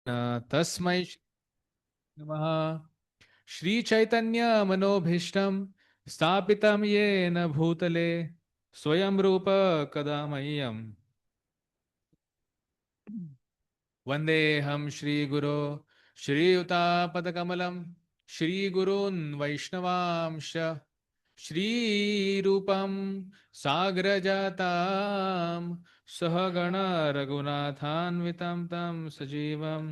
तस्मै नमः। श्री चैतन्य मनोभीष्टं स्थापितं येन भूतले स्वयं रूप कदा मह्यं वन्देऽहं श्रीगुरो श्रीयुतापदकमलं श्रीगुरून् वैष्णवांश श्रीरूपं साग्रजातां सहगण रघुनाथान्वितं तं सजीवं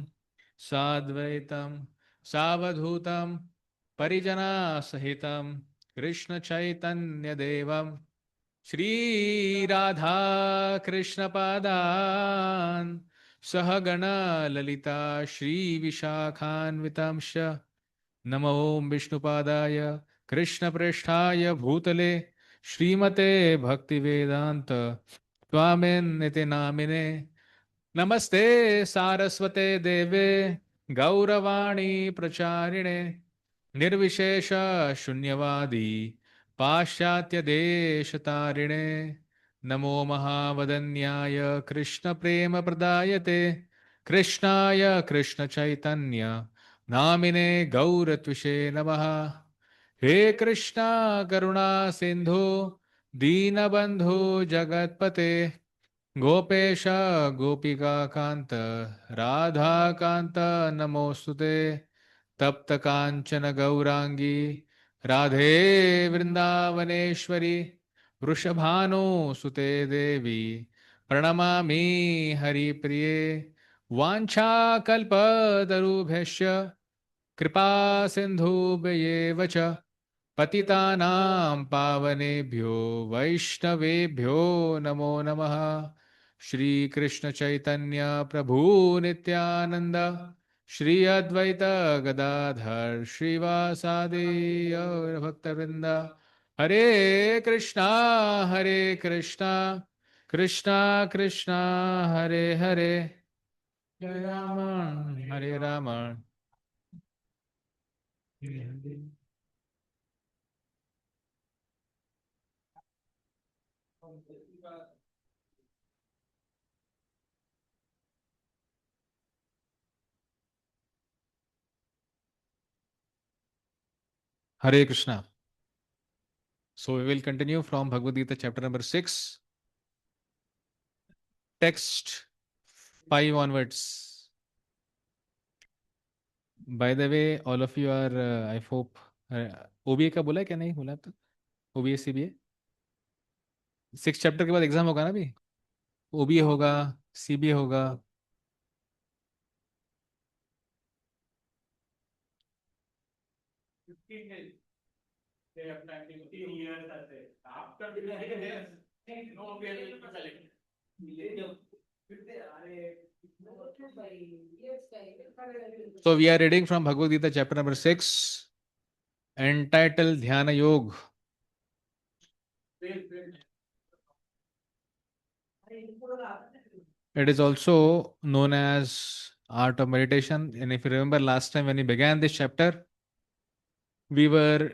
साद्वैतं सावधूतं परिजनासहितं कृष्णचैतन्यदेवं श्रीराधा कृष्णपादान् सहगण ललिता श्रीविशाखान्वितांश नमो विष्णुपादाय कृष्णप्रेष्ठाय भूतले श्रीमते भक्तिवेदांत स्वामिन्निति नामिने नमस्ते सारस्वते देवे गौरवाणी प्रचारिणे निर्विशेष शून्यवादी पाश्चात्य देशतारिणे नमो महावदन्याय कृष्ण प्रेम प्रदायते कृष्णाय कृष्ण चैतन्य नामिने गौरत्विषे नमः। हे कृष्णा करुणा सिंधु दीनबंधु जगत्पते गोपेश गोपिका कांत राधा कांत नमोस्तुते तप्त कांचन गौरांगी राधे वृंदावनेश्वरी वृषभानुसुते देवी प्रणमामि हरिप्रिये वाञ्छाकल्पतरुभ्यश्च कृपा सिन्धुभ्येव च पतितानां पावनेभ्यो वैष्णवेभ्यो नमो नमः। श्री कृष्ण चैतन्य प्रभु नित्यानंद श्री अद्वैत गदाधर श्रीवासादि और भक्तवृंद हरे कृष्णा कृष्णा कृष्णा कृष्णा हरे हरे जय राम हरे राम। हरे Krishna. So we will continue from Bhagavad Gita chapter number 6, text 5 onwards. By the way, all of you are, I hope, OBA का बोला है क्या नहीं बोला अब तक? OBA CBA 6 चैप्टर के बाद एग्जाम होगा ना अभी? OBA होगा, CBA होगा. So we are reading from Bhagavad Gita chapter number 6, entitled Dhyana Yoga. It is also known as art of meditation. And if you remember last time when we began this chapter, we were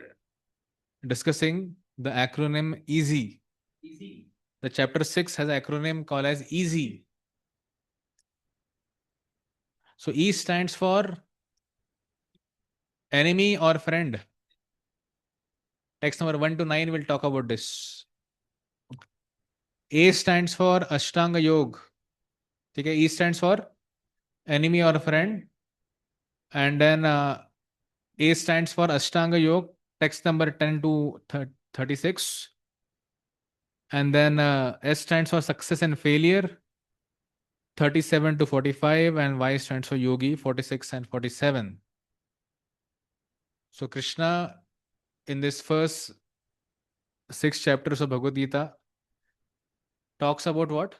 discussing the acronym EASY. The chapter 6 has an acronym called as EASY. So E stands for enemy or friend. Text number 1 to 9 will talk about this. A stands for Ashtanga Yoga. ठीक है, E stands for enemy or friend. And then A stands for Ashtanga Yoga. Text number 10 to 36. And then S stands for success and failure. 37 to 45. And Y stands for Yogi. 46 and 47. So Krishna, in this first 6 chapters of Bhagavad Gita, talks about what?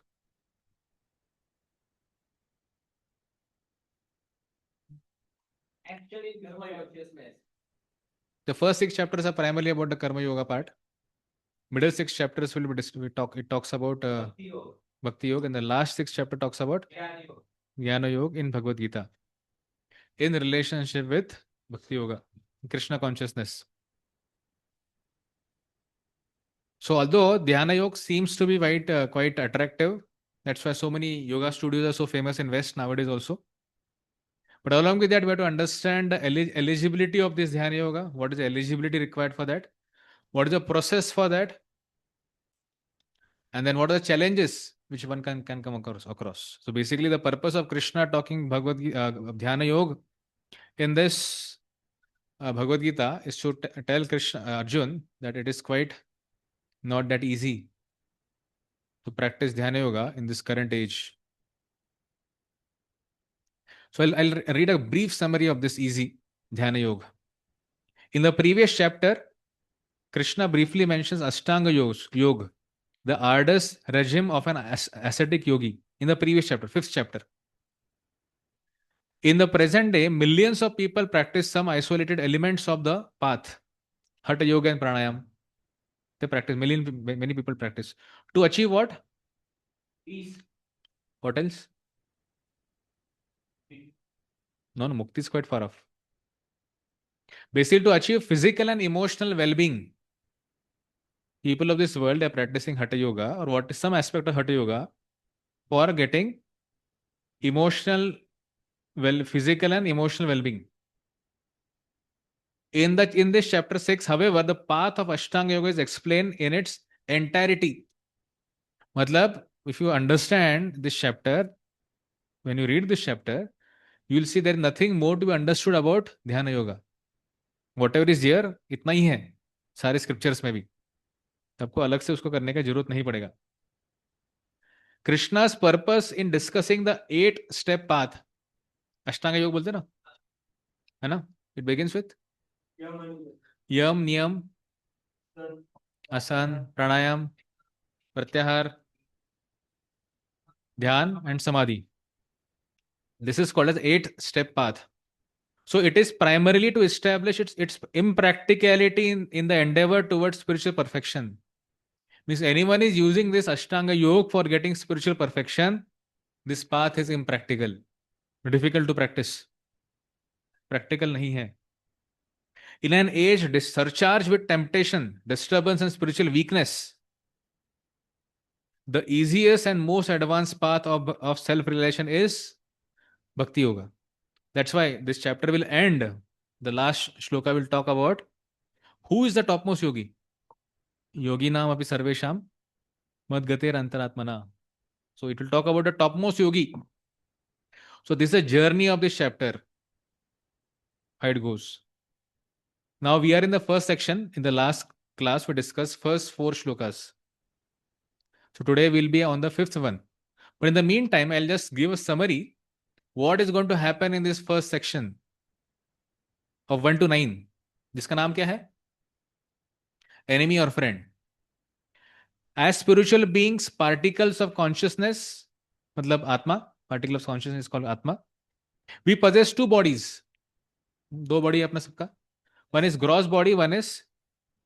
Actually, Karma Yoga. The first 6 chapters are primarily about the Karma Yoga part. Middle 6 chapters will be it talks about Bhakti Yoga, and the last 6 chapter talks about Jnana Yoga in Bhagavad Gita in relationship with Bhakti Yoga, Krishna consciousness. So although Dhyana Yoga seems to be quite attractive, that's why so many yoga studios are so famous in West nowadays also. But along with that, we have to understand the eligibility of this Dhyana Yoga. What is the eligibility required for that? What is the process for that? And then what are the challenges which one can come across? So basically, the purpose of Krishna talking Bhagavad Gita, Dhyana Yoga in this Bhagavad Gita is to tell Krishna Arjun that it is quite not that easy to practice Dhyana Yoga in this current age. So I'll read a brief summary of this easy Dhyana Yoga. In the previous chapter, Krishna briefly mentions Ashtanga Yoga, the arduous regime of an ascetic yogi. In the previous chapter, 5th chapter. In the present day, millions of people practice some isolated elements of the path, Hatha Yoga and Pranayam. They practice, many people practice. To achieve what? Peace. What else? No, Mukti is quite far off. Basically, to achieve physical and emotional well-being. People of this world are practicing Hatha Yoga or what is some aspect of Hatha Yoga for getting physical and emotional well-being. In this chapter 6, however, the path of Ashtanga Yoga is explained in its entirety. Matlab, if you understand this chapter, when you read this chapter, you will see there is nothing more to be understood about Dhyana Yoga. Whatever is here, इतना ही है सारे scriptures में भी. आपको अलग से उसको करने का जरूरत नहीं पड़ेगा. Krishna's purpose in discussing the 8-step path, Ashtanga Yoga बोलते ना, है ना? It begins with Yam, Niyam, Asan, Pranayam, Pratyahar, Dhyan and Samadhi. This is called as 8-step path. So it is primarily to establish its impracticality in the endeavor towards spiritual perfection. Means anyone is using this Ashtanga Yoga for getting spiritual perfection, this path is impractical, difficult to practice. Practical nahi hai. In an age surcharged with temptation, disturbance and spiritual weakness, the easiest and most advanced path of self-realization is Bhakti Yoga. That's why this chapter will end. The last shloka will talk about who is the topmost yogi. Yogi naam api sarvesham madgater antaratmana. So it will talk about the topmost yogi. So this is a journey of this chapter. How it goes. Now we are in the first section. In the last class we discussed first 4 shlokas. So today we'll be on the 5th one. But in the meantime, I'll just give a summary. What is going to happen in this first section of 1 to 9? जिसका नाम क्या है? Enemy or friend. As spiritual beings, particles of consciousness, मतलब आत्मा, particle of consciousness is called आत्मा. We possess 2 bodies. 2 body अपना सबका. One is gross body, one is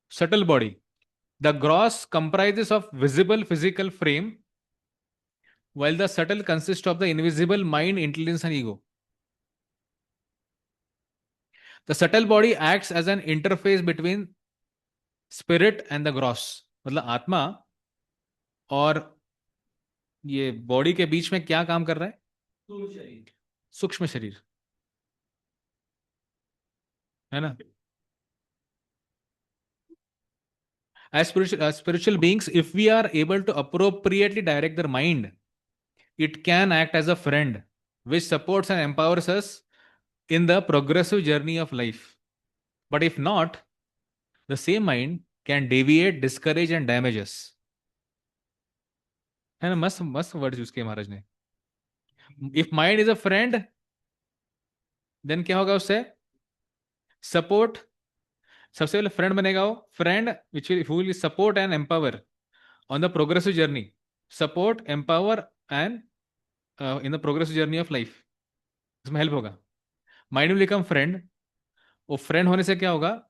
subtle body. The gross comprises of visible physical frame, while the subtle consists of the invisible mind, intelligence and ego. The subtle body acts as an interface between spirit and the gross. मतलब आत्मा और ये body के बीच में क्या काम कर रहा है? सूक्ष्म शरीर, है ना? As spiritual beings, if we are able to appropriately direct their mind, it can act as a friend which supports and empowers us in the progressive journey of life. But if not, the same mind can deviate, discourage and damage us. है ना? मस्त words use किए महाराज ने. If mind is a friend, then क्या होगा उससे? Support. सबसे पहले फ्रेंड बनेगा वो. Friend who will support and empower on the progressive journey. Support, empower and in the progressive journey of life. इसमें हेल्प होगा. Mind will become friend. वो फ्रेंड होने से क्या होगा?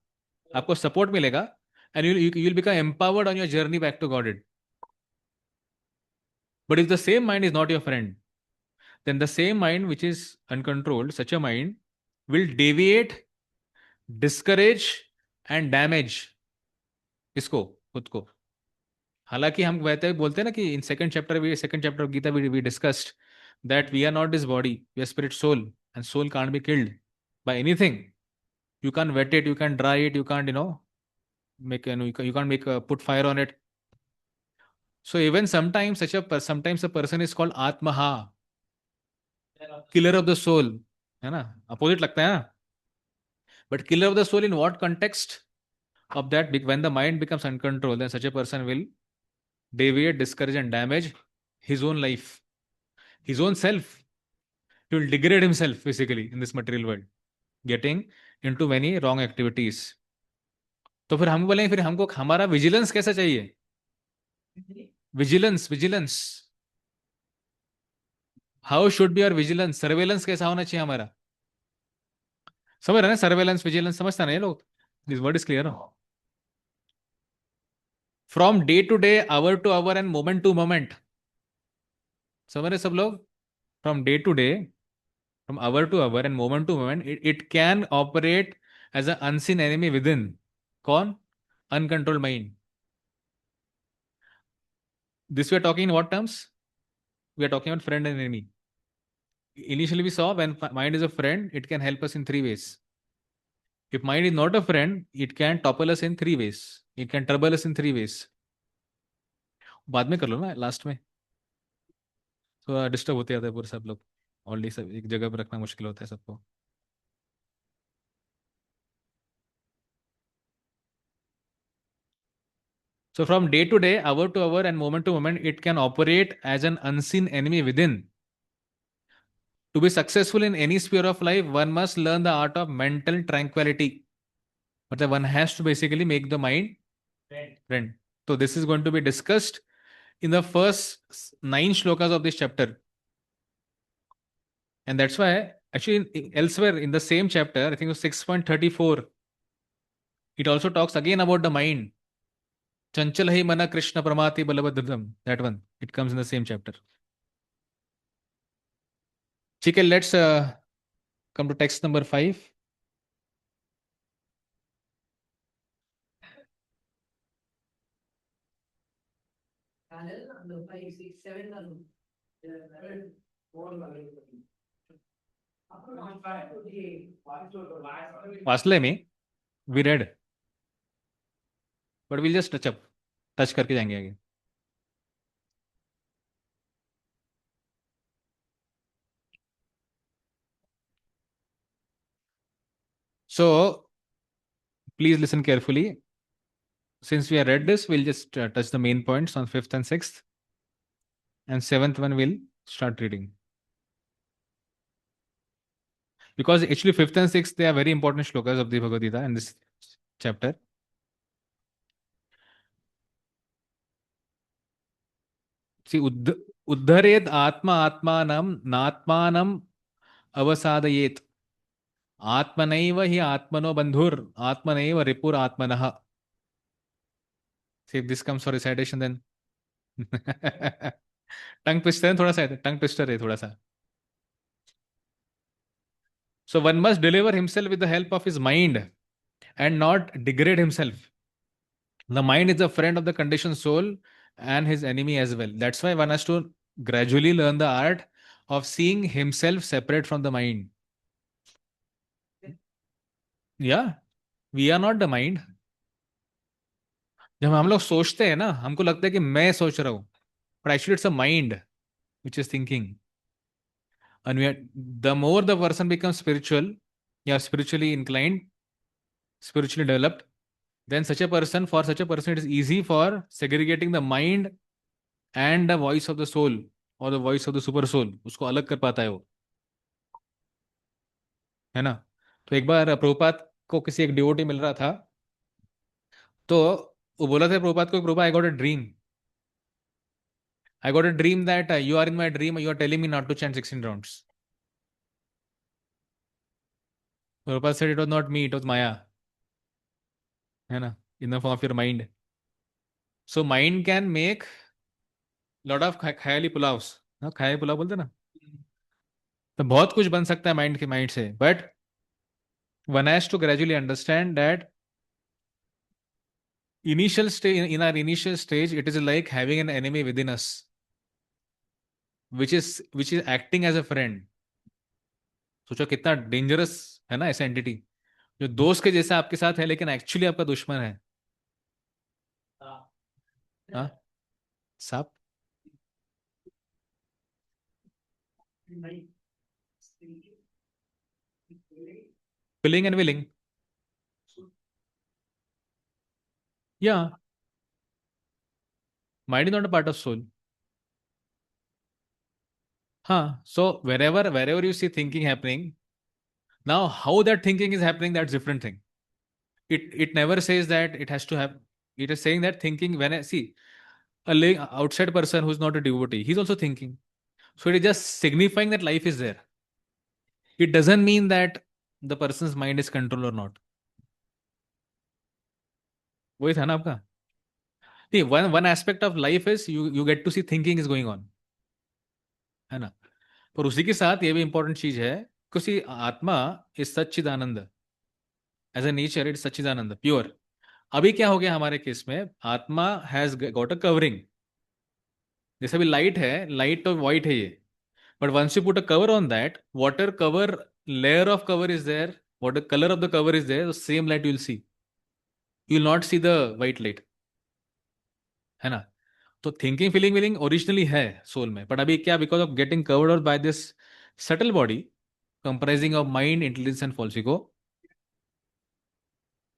आपको सपोर्ट मिलेगा and you will become empowered on your journey back to Godhead. But if the same mind is not your friend, then the same mind which is uncontrolled, such a mind will deviate, discourage and damage इसको, खुद को. हालांकि हम वैसे बोलते हैं ना कि in second chapter of Gita we discussed that we are not this body, we are spirit soul. and soul can't be killed by anything. You can't wet it, you can't dry it, you can't, make, you can't make, put fire on it. So even sometimes sometimes a person is called Atmaha, killer of the soul. है ना? Opposite लगता है ना? But killer of the soul in what context? Of that, when the mind becomes uncontrolled, then such a person will deviate, discourage, and damage his own life, his own self. He will degrade himself basically in this material world, getting into many wrong activities. तो फिर हम बोलेंगे, फिर हमको हमारा vigilance कैसा चाहिए? Vigilance, vigilance, how should be our vigilance? Surveillance कैसा होना चाहिए हमारा? समझ रहे हैं? सर्वेलेंस, विजिलेंस समझता नहीं लोग? This word is clear? From day to day, hour to hour, and moment to moment. समझ रहे सब लोग? From day to day, from hour to hour and moment to moment, it can operate as an unseen enemy within. कौन? Uncontrolled mind. This we are talking in what terms? We are talking about friend and enemy. Initially we saw when mind is a friend, it can help us in three ways. If mind is not a friend, it can topple us in three ways. It can trouble us in three ways. बाद में कर लो ना, last में तो disturb होते जाते हैं पूरे सब लोग. ऑलरेडी सब एक जगह पर रखना मुश्किल होता है सबको. So from day to day, hour to hour, and moment to moment, it can operate as an unseen enemy within. To be successful in any sphere of life, one must learn the art of mental tranquility. But one has to basically make the mind friend. So this is going to be discussed in the first 9 shlokas of this chapter. And that's why, actually, elsewhere in the same chapter, I think it was 6.34, it also talks again about the mind. Chanchal hai mana Krishna pramati balabhadram. That one, it comes in the same chapter. Okay, let's come to text number 5. वासले में we read, but we'll just touch करके जाएंगे आगे. So please listen carefully. Since we have read this, we'll just touch the main points on 5th and 6th, and 7th one we'll start reading. Because actually 5th and 6th, they are very important shlokas of the Bhagavad Gita in this chapter. See, uddharet atma atmanam natmanam avasadayet. Atmanaiva hi atmano bandhur atmanaiva ripur atmanah. See, if this comes for recitation, then tongue twister है थोड़ा सा, tongue twister है थोड़ा सा. So one must deliver himself with the help of his mind and not degrade himself. The mind is a friend of the conditioned soul and his enemy as well. That's why one has to gradually learn the art of seeing himself separate from the mind. Yeah, we are not the mind. जब हम लोग सोचते हैं ना, हमको लगता है कि मैं सोच रहा हूं, but actually it's a mind which is thinking. And the more the person becomes spiritual, yeah, spiritually inclined, spiritually developed, then for such a person, it is easy for segregating the mind and the voice of the soul or the voice of the super soul. उसको अलग कर पाता है वो, है ना? तो एक बार प्रभुपाद को किसी एक डिवोटी मिल रहा था, तो वो बोला था प्रभुपाद को, Prabhupada, I got a dream that you are in my dream, you are telling me not to chant 16 rounds. Prabhupada said it was not me, it was Maya, है ना, in the form of your mind. So mind can make lot of ख्याली पुलाव्स, ना, ख्याली पुलाव बोलते ना, तो बहुत कुछ बन सकता है माइंड से. But one has to gradually understand that initial stage, in our initial stage, it is like having an enemy within us, which is acting as a friend. सोचो कितना डेंजरस है ना ऐसा एंटिटी, जो दोस्त के जैसा आपके साथ है लेकिन एक्चुअली आपका दुश्मन है। हाँ, सांप। Willing and willing. या mind is not a part of soul. हाँ, so wherever you see thinking happening, now how that thinking is happening, that's different thing. It never says that it has to have. It is saying that thinking, when I see outside person who's not a devotee, he's also thinking. So it is just signifying that life is there. It doesn't mean that the person's mind is controlled or not. वही था ना आपका। See, one aspect of life is you get to see thinking is going on, है ना। पर उसी के साथ ये भी इंपॉर्टेंट चीज है, क्योंकि atma is sachchidananda, as a nature it sachchidananda pure. अभी क्या हो गया हमारे केस में, आत्मा हैज गॉट अ कवरिंग। जैसे अभी लाइट है, लाइट तो वाइट है ये, but once you put a cover on that, water cover, layer of cover is there, what the color of the cover is there, the same light you will see. You will not see the white light, है ना। तो thinking feeling willing originally है soul में, but अभी क्या, because of getting covered by this subtle body comprising of mind, intelligence and false ego,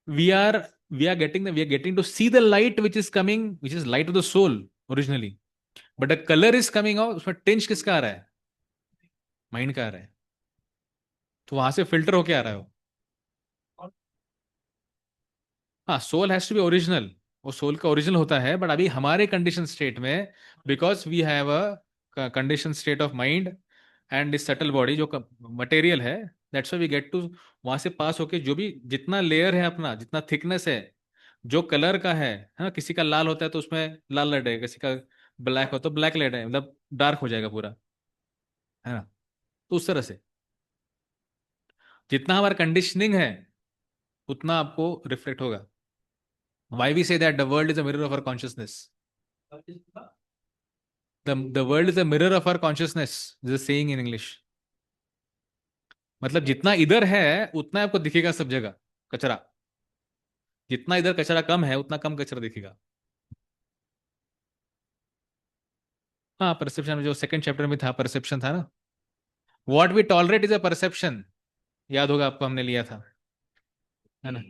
we are we are getting to see the light which is coming, which is light of the soul originally, but the color is coming out, उसमें tinge किसका आ रहा है, mind का आ रहा है। तो वहां से फिल्टर होके आ रहा है वो। हाँ, soul has to be original, वो सोल का ओरिजिनल होता है, बट अभी हमारे कंडीशन स्टेट में, because we have a condition state of mind and this subtle body जो मटेरियल है, that's why we get to वहां से पास होके, जो भी जितना लेयर है अपना, जितना थिकनेस है, जो कलर का है ना, किसी का लाल होता है तो उसमें लाल लड़ेगा, किसी का ब्लैक हो तो ब्लैक लड़ेगा, मतलब डार्क हो जाएगा पूरा, है ना। तो उस तरह से जितना हमारा कंडीशनिंग है उतना आपको रिफ्लेक्ट होगा। Why we say that the world is a mirror of our consciousness? The world is a mirror of our consciousness. This is a saying in English. मतलब जितना इधर है उतना आपको दिखेगा सब जगह कचरा, जितना इधर कचरा कम है उतना कम कचरा दिखेगा। हाँ, परसेप्शन में जो सेकंड चैप्टर में था, परसेप्शन था ना। What we tolerate is a perception, याद होगा आपको, हमने लिया था, है ना।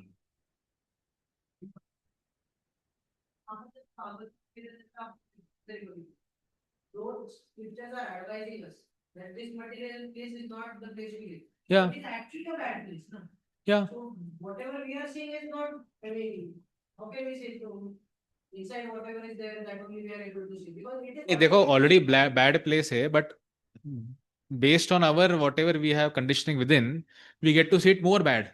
Those scriptures are advising us that this material place is not the place we live. Yeah. It is actually a bad place. No? Yeah. So whatever we are seeing is not really. How can we say so? Inside whatever is there, that only we are able to see. Because it is. ये देखो already bad place है, but based on our whatever we have conditioning within, we get to see it more bad.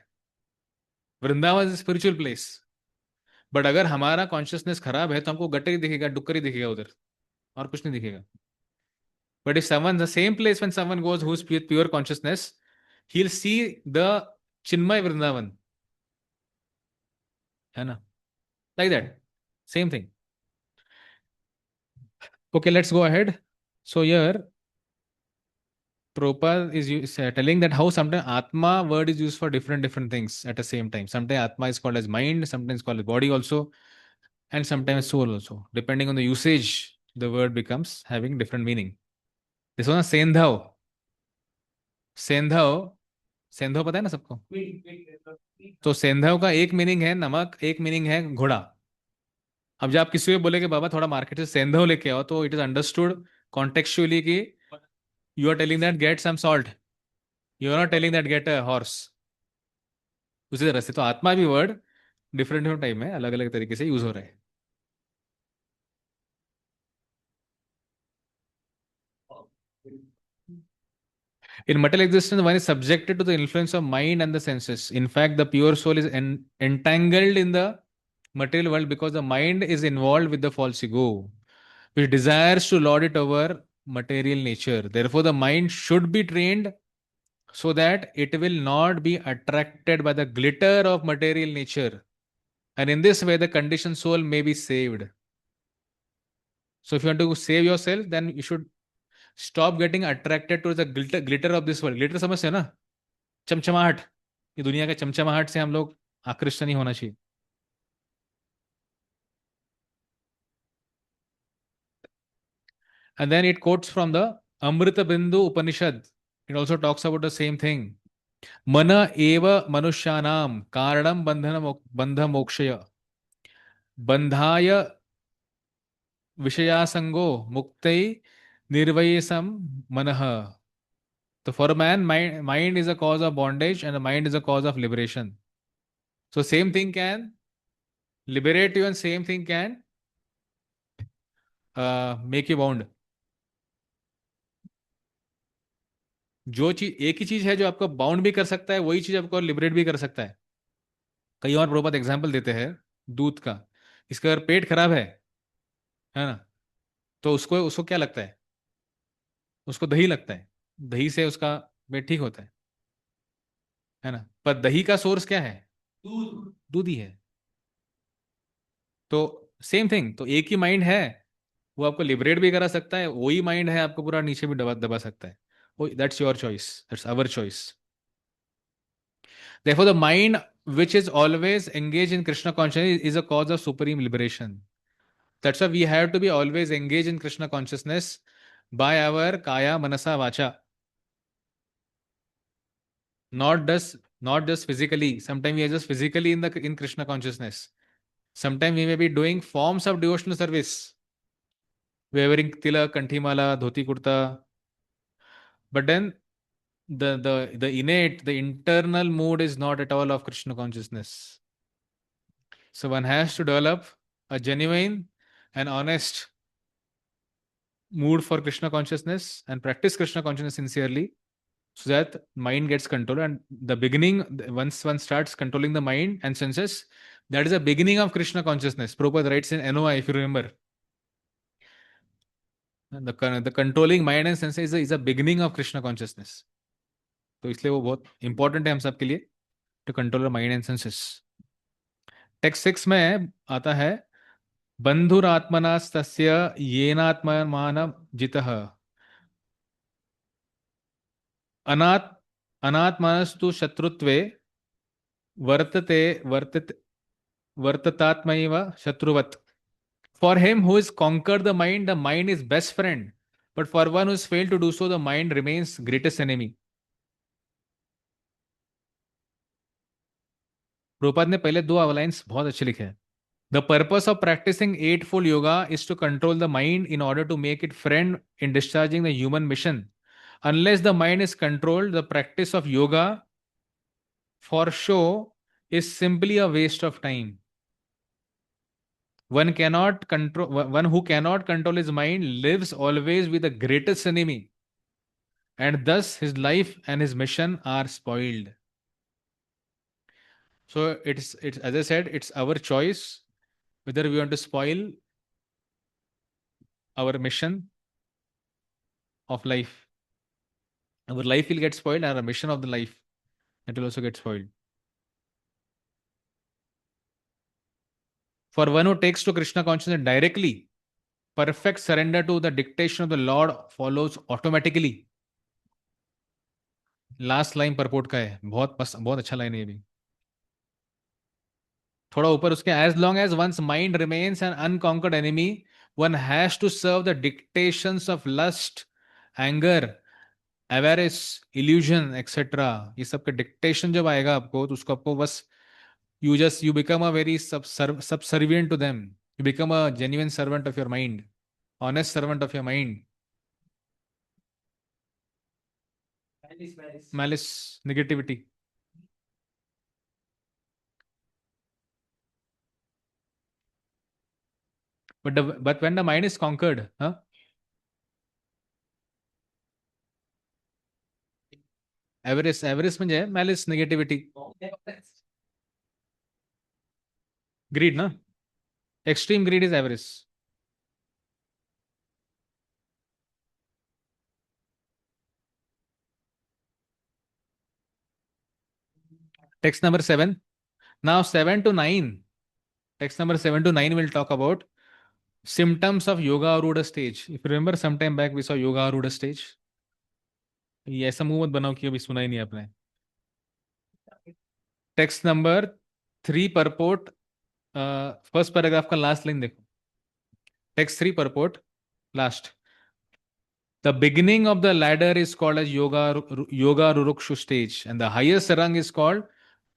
Vrindavan is spiritual place, but अगर हमारा consciousness खराब है तो हमको gutter ही दिखेगा, डुक्कर ही दिखेगा उधर, और कुछ नहीं दिखेगा। But if someone the same place, when someone goes who is pure consciousness, he will see the चिन्मय वृंदावन, है ना, like that, same thing. Okay, let's go ahead. So here Prabhupada is telling that how sometimes Atma word is used for different things at the same time. Sometimes Atma is called as mind, sometimes called as body also, and sometimes soul also. Depending on the usage, the word becomes having different meaning. This one is Sendhao. Sendhao, Sendhav पता है ना सबको। तो सेंधव का एक meaning है नमक, एक मीनिंग है घोड़ा। अब जब आप किसी को बोले कि बाबा थोड़ा मार्केट से सेंधव लेके आओ, तो इट इज अंडरस्टूड कॉन्टेक्चुअली कि you are telling that get some salt, you are not telling that get a horse. उसी तरह से तो आत्मा भी वर्ड डिफरेंट डिफरेंट टाइम में अलग अलग तरीके से यूज हो रहे हैं। In material existence, one is subjected to the influence of mind and the senses. In fact, the pure soul is entangled in the material world because the mind is involved with the false ego, which desires to lord it over material nature. Therefore, the mind should be trained so that it will not be attracted by the glitter of material nature. And in this way, the conditioned soul may be saved. So, if you want to save yourself, then you should stop getting attracted to the glitter of this world. Glitter समझते हैं ना, चमचमाहट, ये दुनिया के चमचमाहट से हम लोग आकृष्ट नहीं होना चाहिए. And then it quotes from the Amrita Bindu Upanishad. It also talks about the same thing. Mana eva manushyanam karanam bandha mokshaya bandhaya vishyasango muktai nirvayesam manah. So for a man, mind is a cause of bondage and the mind is a cause of liberation. So same thing can liberate you and same thing can make you bound. जो चीज एक ही चीज है जो आपको bound भी कर सकता है, वही चीज आपको लिबरेट भी कर सकता है. कई और प्रभुपाद एग्जाम्पल देते हैं दूध का. इसका अगर पेट खराब है ना, तो उसको उसको क्या लगता है? उसको दही लगता है. दही से उसका पेट ठीक होता है ना. पर दही का सोर्स क्या है? दूध. दूध ही है. तो सेम थिंग, तो एक ही माइंड है, वो आपको लिबरेट भी करा सकता है, वही माइंड है आपको पूरा नीचे भी दबा दबा सकता है. That's your choice, that's our choice. Therefore, the mind which is always engaged in Krishna consciousness is a cause of supreme liberation. That's why we have to be always engaged in Krishna consciousness by our kaya, manasa, vacha. Not just physically. Sometimes we are just physically in Krishna consciousness. Sometimes we may be doing forms of devotional service, wearing tilak, kanthimala, dhoti kurta. But then the innate, the internal mood is not at all of Krishna consciousness. So one has to develop a genuine and honest mood for Krishna consciousness and practice Krishna consciousness sincerely so that mind gets control. And the beginning, once one starts controlling the mind and senses, that is the beginning of Krishna consciousness. Prabhupada writes in NOI, if you remember. The controlling mind and senses is a beginning of Krishna consciousness. तो इसलिए वो बहुत important है हम सब के लिए to control mind and senses. Text 6 में आता है बंधुरात्मनास्तस्य येनात्ममानं जितः अनात् अनात्मनस्तु शत्रुत्वे वर्तते वर्तते वर्ततात्मैव शत्रुवत्. For him who has conquered the mind is best friend. But for one who has failed to do so, the mind remains greatest enemy. Prabhupada ने पहले दो लाइन्स बहुत अच्छे लिखे हैं. The purpose of practicing eightfold yoga is to control the mind in order to make it friend in discharging the human mission. Unless the mind is controlled, the practice of yoga for show is simply a waste of time. One who cannot control his mind lives always with the greatest enemy, and thus his life and his mission are spoiled. So it's as I said, it's our choice whether we want to spoil our mission of life. Our life will get spoiled, and our mission of the life, it will also get spoiled. For one who takes to Krishna consciousness directly, perfect surrender to the dictation of the Lord follows automatically. Last line purport का है, बहुत अच्छा line है ये भी. थोड़ा ऊपर उसके, as long as one's mind remains an unconquered enemy one has to serve the dictations of lust, anger, avarice, illusion etcetera. ये सब का डिक्टेशन जब आएगा आपको, तो उसको आपको बस you become a very subservient to them. You become a genuine servant of your mind, honest servant of your mind. Malice, negativity. But when the mind is conquered, avarice म्हणजे malice, negativity, greed, ना. Extreme greed is avarice. Text number 7. Now 7 to 9. Text number 7 to 9 will talk about symptoms of Yoga Aruda stage. If you remember, sometime back we saw Yoga Aruda stage. ये ऐसा मुंह मत बनाओ कि अभी सुना ही नहीं आपने. Text number 3 purport, first paragraph का लास्ट लाइन देखो, text 3 purport last. The beginning of the ladder is called as Yoga Rurukshu stage, and the highest rung is called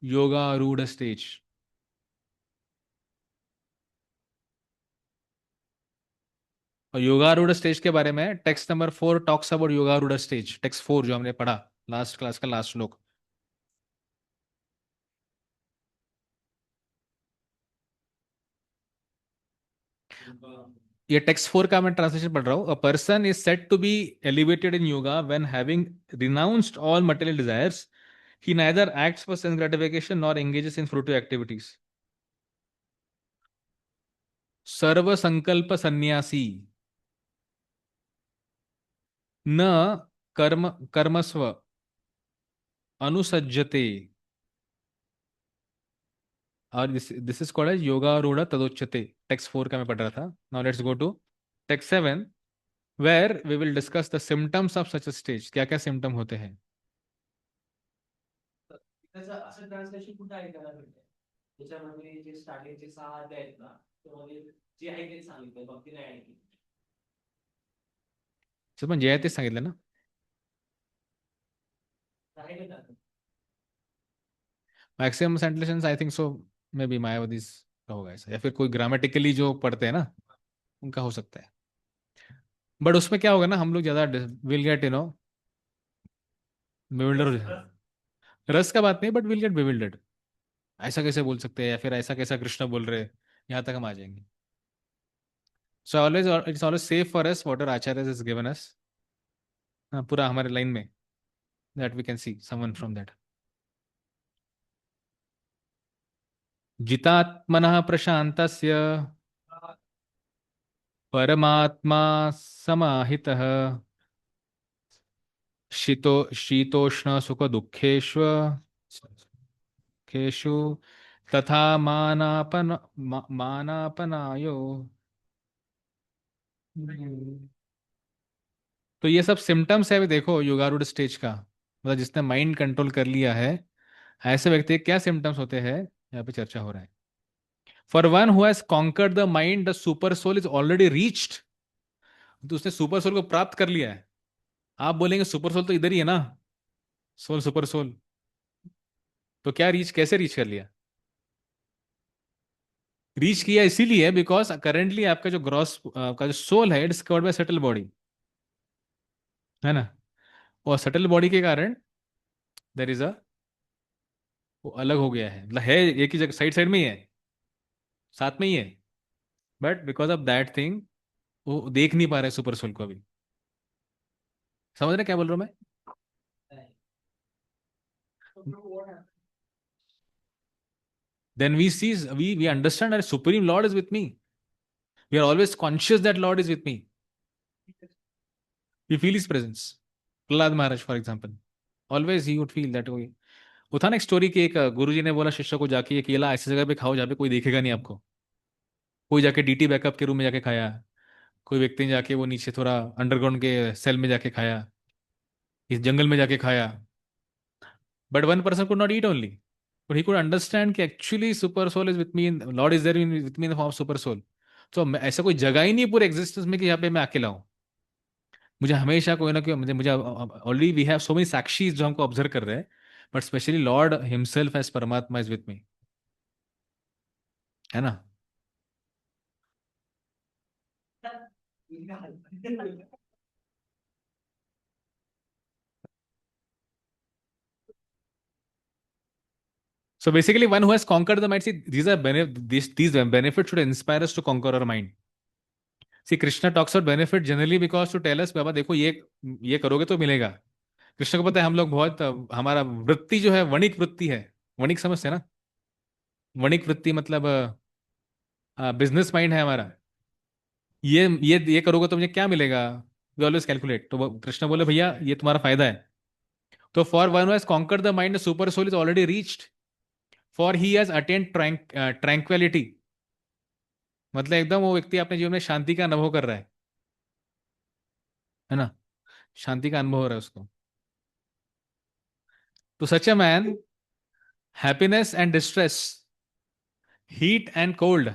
Yoga Ruda stage. और योगा रूढ़ स्टेज के बारे में text number 4 talks about yoga रूढ़ stage, text 4 जो हमने पढ़ा लास्ट क्लास का लास्ट श्लोक. ये टेक्स्ट 4 का मैं ट्रांसलेशन पढ़ रहा हूँ. A person is said to be elevated in yoga when having renounced all material desires. He neither acts for sense gratification nor engages in fruitive activities. सर्व संकल्प सन्यासी न कर्मस्व अनुसज्जते. और this is called as yoga रूढ़ तदोच्यते. Text 4 का मैं पढ़ रहा था. Now let's go to text 7 where we will discuss the symptoms of such a stage. क्या क्या सिम्टम होते हैं. त्याचं असं ट्रान्सलेशन कुठं ऐकायला भेटतं त्याच्यामध्ये जे स्टार्टिंगचे 6 अध्याय आहेत ना त्यामध्ये जे आहे ते सांगितलं भक्ती नाही ऐकली. पण जे आहे तेच सांगितलं ना. आहे का maximum sentences I think so may be Mayawati's का होगा ऐसा, या फिर कोई ग्रामेटिकली जो पढ़ते हैं ना उनका हो सकता है. बट उसमें क्या होगा ना, हम लोग ज्यादा विल गेट bewildered हो जाएंगे. रस का बात नहीं, बट विल गेट bewildered. ऐसा कैसे बोल सकते हैं, या फिर ऐसा कैसा कृष्ण बोल रहे हैं, यहाँ तक हम आ जाएंगे. So always it's always safe for us what our acharya is given us, पूरा हमारे लाइन में, that we can see someone from that. जितात्मनः प्रशान्तस्य परमात्मा समाहितः शीतोष्ण सुख दुखेषु खेषु तथा मानापनायो. तो ये सब सिम्टम्स है भी देखो योगारूढ़ स्टेज का, मतलब जिसने माइंड कंट्रोल कर लिया है ऐसे व्यक्ति के क्या सिम्टम्स होते हैं यहाँ पे चर्चा हो रहा है. For one who has conquered the mind the super soul is already reached. तो उसने सुपर सोल को प्राप्त कर लिया है. आप बोलेंगे सुपर सोल तो इधर ही है ना, सोल सुपर सोल. तो क्या रीच, कैसे रीच कर लिया. रीच किया इसीलिए बिकॉज करेंटली आपका जो ग्रॉस का जो सोल है it's covered by subtle body, है ना. और सटल बॉडी के कारण देर इज अ, वो अलग हो गया है, मतलब है एक ही जगह, साइड साइड में ही है, साथ में ही है, but because of that thing वो देख नहीं पा रहे सुपर सोल को अभी. समझ रहे क्या बोल रहा हूं मैं. Then we see, we understand that Supreme Lord is with me. We are always conscious that Lord is with me. We feel His presence. Prahlad Maharaj for example, always he would feel that. वो था ना एक story कि एक गुरुजी ने बोला शिष्य को जाके ये केला ऐसी जगह पे खाओ जहाँ पे कोई देखेगा नहीं आपको. कोई जाके डीटी बैकअप के रूम में जाके खाया, कोई व्यक्ति ने जाके वो नीचे थोड़ा अंडरग्राउंड के सेल में जाके खाया, इस जंगल में जाके खाया. But one person could not eat only, but he could understand कि actually super soul is with me, Lord is there with me in the form of super soul. तो ऐसा कोई जगह ही नहीं पूरे एग्जिस्टेंस में कि यहाँ पे मैं अकेला हूँ. मुझे हमेशा कोई ना कोई, मुझे मुझे already we have so many साक्षी जो हमको ऑब्जर्व कर रहे हैं, but specially lord himself as Paramatma is with me, है ना. So basically, one who has conquered the mind, see, these benefits should inspire us to conquer our mind. See, Krishna talks about benefit generally because to tell us, बाबा देखो ये करोगे तो मिलेगा. कृष्ण को पता है हम लोग बहुत हमारा वृत्ति जो है वणिक वृत्ति है. वणिक समझते हैं ना, वणिक वृत्ति मतलब बिजनेस माइंड है हमारा. ये करोगे तो मुझे क्या मिलेगा, वी ऑलवेज कैलकुलेट. तो कृष्ण बोले भैया ये तुम्हारा फायदा है. तो for one who has conquered the mind the super soul is already reached, for he has attained tranquility. मतलब एकदम वो व्यक्ति अपने जीवन में शांति का अनुभव कर रहा है ना, शांति का अनुभव हो रहा है उसको. तो such a man happiness and distress, heat and cold,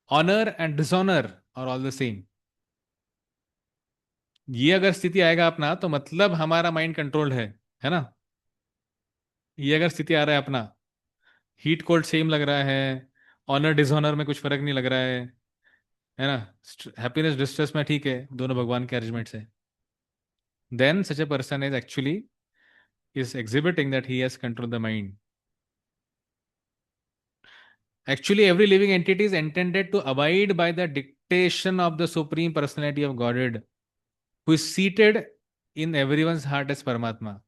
honor and dishonor are all the same. ये अगर स्थिति आएगा अपना तो मतलब हमारा माइंड कंट्रोल्ड है ना? ये अगर स्थिति आ रहा है अपना, हीट कोल्ड सेम लग रहा है, ऑनर डिसऑनर में कुछ फर्क नहीं लग रहा है ना? हैप्पीनेस डिस्ट्रेस में ठीक है, दोनों भगवान के अरेंजमेंट से, then such a person is actually is exhibiting that he has controlled the mind. Actually, every living entity is intended to abide by the dictation of the Supreme Personality of Godhead, who is seated in everyone's heart as Paramatma.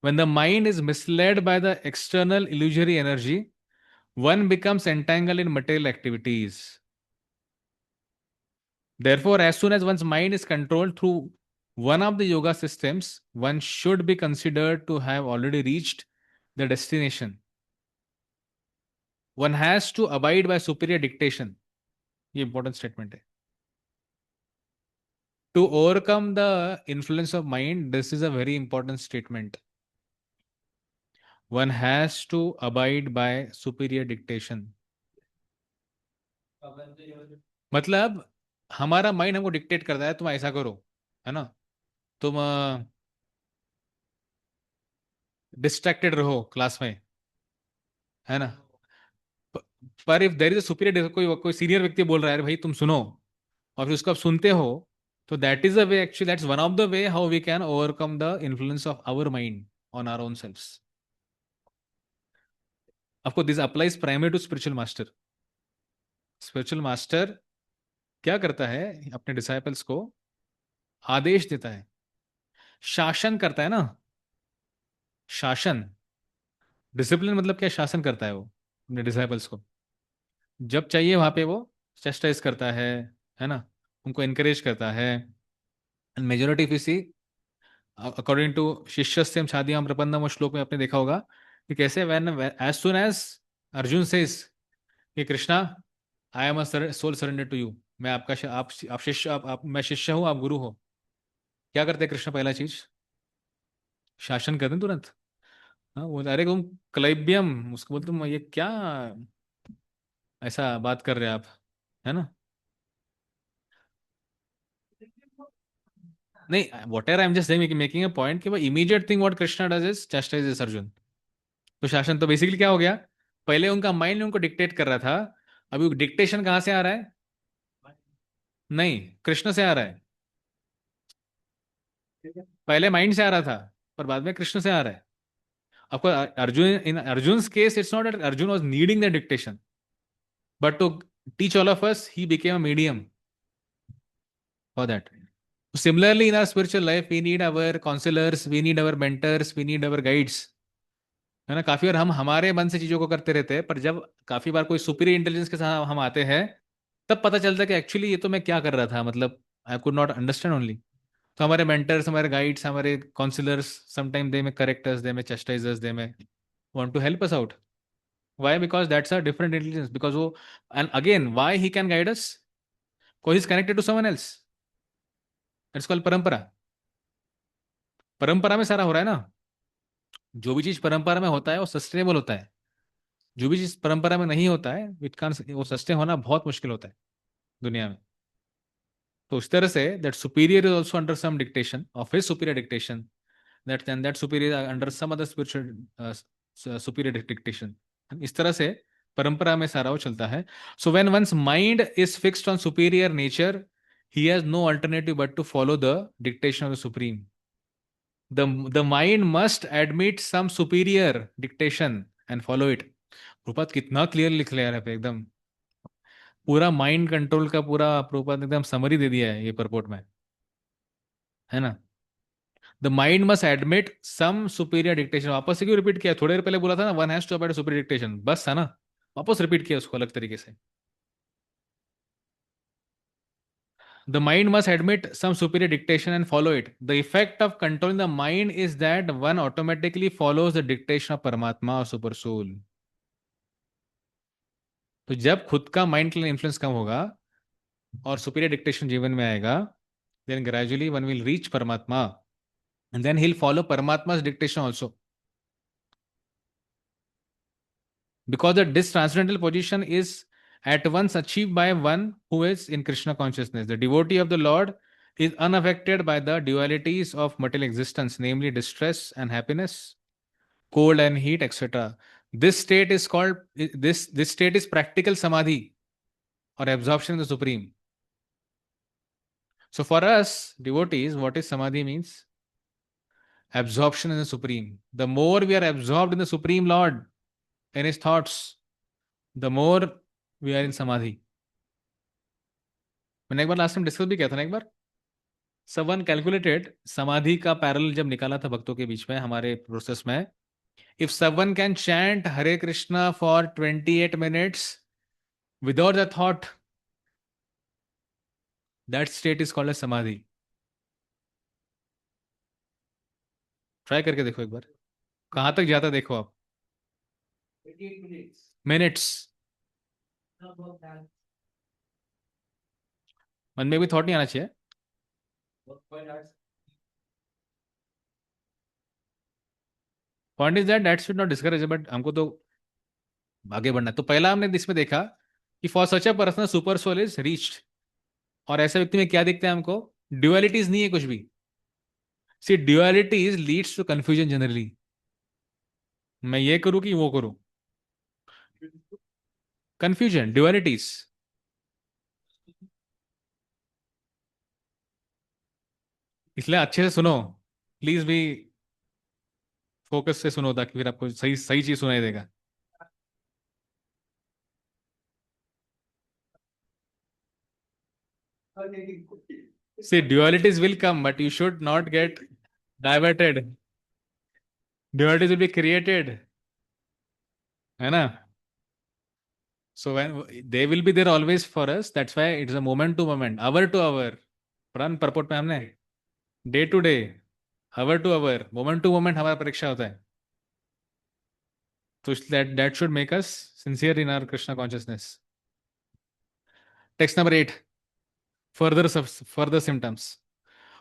When the mind is misled by the external illusory energy, one becomes entangled in material activities. Therefore, as soon as one's mind is controlled through one of the yoga systems, one should be considered to have already reached the destination. One has to abide by superior dictation. ये important statement है. To overcome the influence of mind, this is a very important statement. One has to abide by superior dictation. मतलब हमारा mind हमको dictate करता है तुम ऐसा करो, है ना? तुम डिस्ट्रैक्टेड रहो क्लास में, है ना? पर if there is a superior, कोई सीनियर व्यक्ति बोल रहा है भाई तुम सुनो, और फिर उसको आप सुनते हो, तो that is a way, actually that's one of the way how we can overcome the influence of our mind on our own selves. आपको this applies primary to spiritual master. Spiritual master क्या करता है? अपने disciples को आदेश देता है, शासन करता है ना. शासन, डिसिप्लिन मतलब क्या? शासन करता है वो अपने डिसाइपल्स को. जब चाहिए वहां पे वो चेस्टाइज करता है ना? उनको एनकरेज करता है. Majority of see, according to शिष्यस्यम छादियाम प्रपन्नम, वो श्लोक में आपने देखा होगा कि कैसे when as soon as Arjun says कि Krishna I am a soul surrender to you, मैं आपका आप शिष्य, आप मैं शिष्य हूं, आप गुरु हो. क्या करते हैं कृष्ण? पहला चीज शासन करते हैं तुरंत. हाँ, वो अरे तुम क्लैब्यम, उसको बोलते तुम ये क्या ऐसा बात कर रहे हैं आप, है ना? नहीं, whatever I am just making a point कि वो immediate thing what Krishna does is chastises Arjun. तो शासन तो बेसिकली क्या हो गया? पहले उनका माइंड उनको डिक्टेट कर रहा था, अभी डिक्टेशन कहां से आ रहा है? नहीं, कृष्ण से आ रहा है. पहले माइंड से आ रहा था, पर बाद में कृष्ण से आ रहा है. आपको Arjun, in Arjun case it's not that Arjun was needing the dictation, but to teach all of us he became a medium for that. Similarly, in our spiritual life, we need our counselors, we need our mentors, we need our guides. है ना? काफी बार हम हमारे मन से चीजों को करते रहते हैं, पर जब काफी बार कोई सुपीरियर इंटेलिजेंस के साथ हम आते हैं, तब पता चलता है कि एक्चुअली ये तो मैं क्या कर रहा था, मतलब I could not understand only. तो हमारे मेंटर्स, हमारे गाइड्स, हमारे काउंसलर्स, समटाइम दे में करेक्ट अस, दे में chastise us, they may want to help us out. Why? Because that's a different intelligence. Because वो, and again why he can guide us? Because is connected to someone else. It's called parampara. परंपरा में सारा हो रहा है ना. जो भी चीज परंपरा में होता है वो सस्टेनेबल होता है. जो भी चीज परंपरा में नहीं होता है, इट कान, वो सस्टेन होना बहुत मुश्किल होता है दुनिया में. तो उस तरह से that superior is also under some dictation of his superior dictation, that and that superior under some other spiritual superior dictation. इस तरह से परंपरा में सारा वो चलता है. So when once mind is fixed on superior nature, he has no alternative but to follow the dictation of the supreme. The mind must admit some superior dictation and follow it. Prabhupada कितना clear लिख लिया है पे, एकदम पूरा mind control का पूरा प्रभुपाद ने एकदम समरी दे दिया है ये परपोर्ट में, है ना? The mind must admit some superior dictation. वापस से क्यों रिपीट किया? थोड़ी देर पहले बोला था ना, one has to abide superior dictation, बस था ना. वापस रिपीट किया उसको अलग तरीके से. The mind must admit some superior dictation and follow it. The effect of controlling the mind is that one automatically follows the dictation of Paramatma or Super Soul. तो जब खुद का माइंड के लिए इन्फ्लुएंस कम होगा और सुपीरियर डिक्टेशन जीवन में आएगा, then gradually one will reach Paramatma and then he'll follow Paramatma's dictation also. because this transcendental position is at once achieved by one who is in Krishna consciousness. The devotee of the Lord is unaffected by the dualities of material existence, namely distress and happiness, cold and heat, etc. This state is called this state is practical samadhi or absorption in the supreme. So for us devotees, what is samadhi means? Absorption in the supreme. The more we are absorbed in the supreme Lord and his thoughts, the more we are in samadhi. मैंने एक बार last time discuss भी किया था ना एक बार. Someone calculated समाधि का parallel जब निकाला था भक्तों के बीच में हमारे प्रोसेस में. If someone can chant Hare Krishna for 28 minutes without the thought, that state is called as samadhi. Try करके देखो एक बार, कहां तक जाता देखो आप. 28 minutes. Minutes. Not about that. मन में भी थॉट नहीं आना चाहिए. Why not? Point is that that should not discourage, but हमको तो आगे बढ़ना है. तो पहला हमने इसमें देखा कि for such a person super soul is reached. और ऐसे व्यक्ति में क्या दिखता है हमको? ड्युअलिटीज नहीं है कुछ भी. सी ड्युअलिटीज लीड्स टू कंफ्यूजन जनरली. मैं ये करूं कि वो करूं. कंफ्यूजन, ड्युअलिटीज. इसलिए अच्छे से सुनो प्लीज भी, फोकस से सुनो ताकि फिर आपको सही सही चीज सुनाई देगा. See, dualities will come, but you should not get diverted. Dualities will be created. है ना? So when they will be there always for us, that's why it's a moment to moment, hour to hour. पुरान purport में हमने day to day, hour to hour, moment to moment हमारा परीक्षा होता है. So that should make us sincere in our Krishna consciousness. Text number 8. Further symptoms.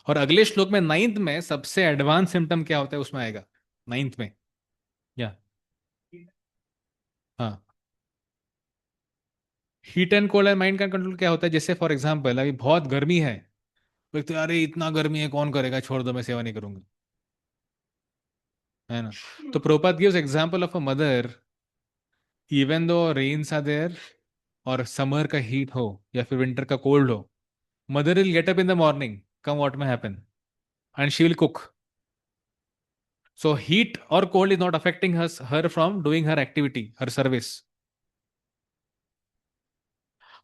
और अगले श्लोक में 9th में सबसे एडवांस सिम्टम क्या होता है उसमें आएगा 9th में. या हाँ, heat and cold and mind का कंट्रोल क्या होता है? जैसे फॉर एग्जांपल अभी बहुत गर्मी है, व्यक्ति अरे इतना गर्मी है कौन करेगा, छोड़ दो मैं सेवा नहीं करूंगा, है ना. तो Prabhupada gives example of a mother, even though rains are there और समर का हीट हो या फिर विंटर का कोल्ड हो, mother will get up in the morning, come what may happen, and she will cook. So heat or cold is not affecting her from doing her activity, her service.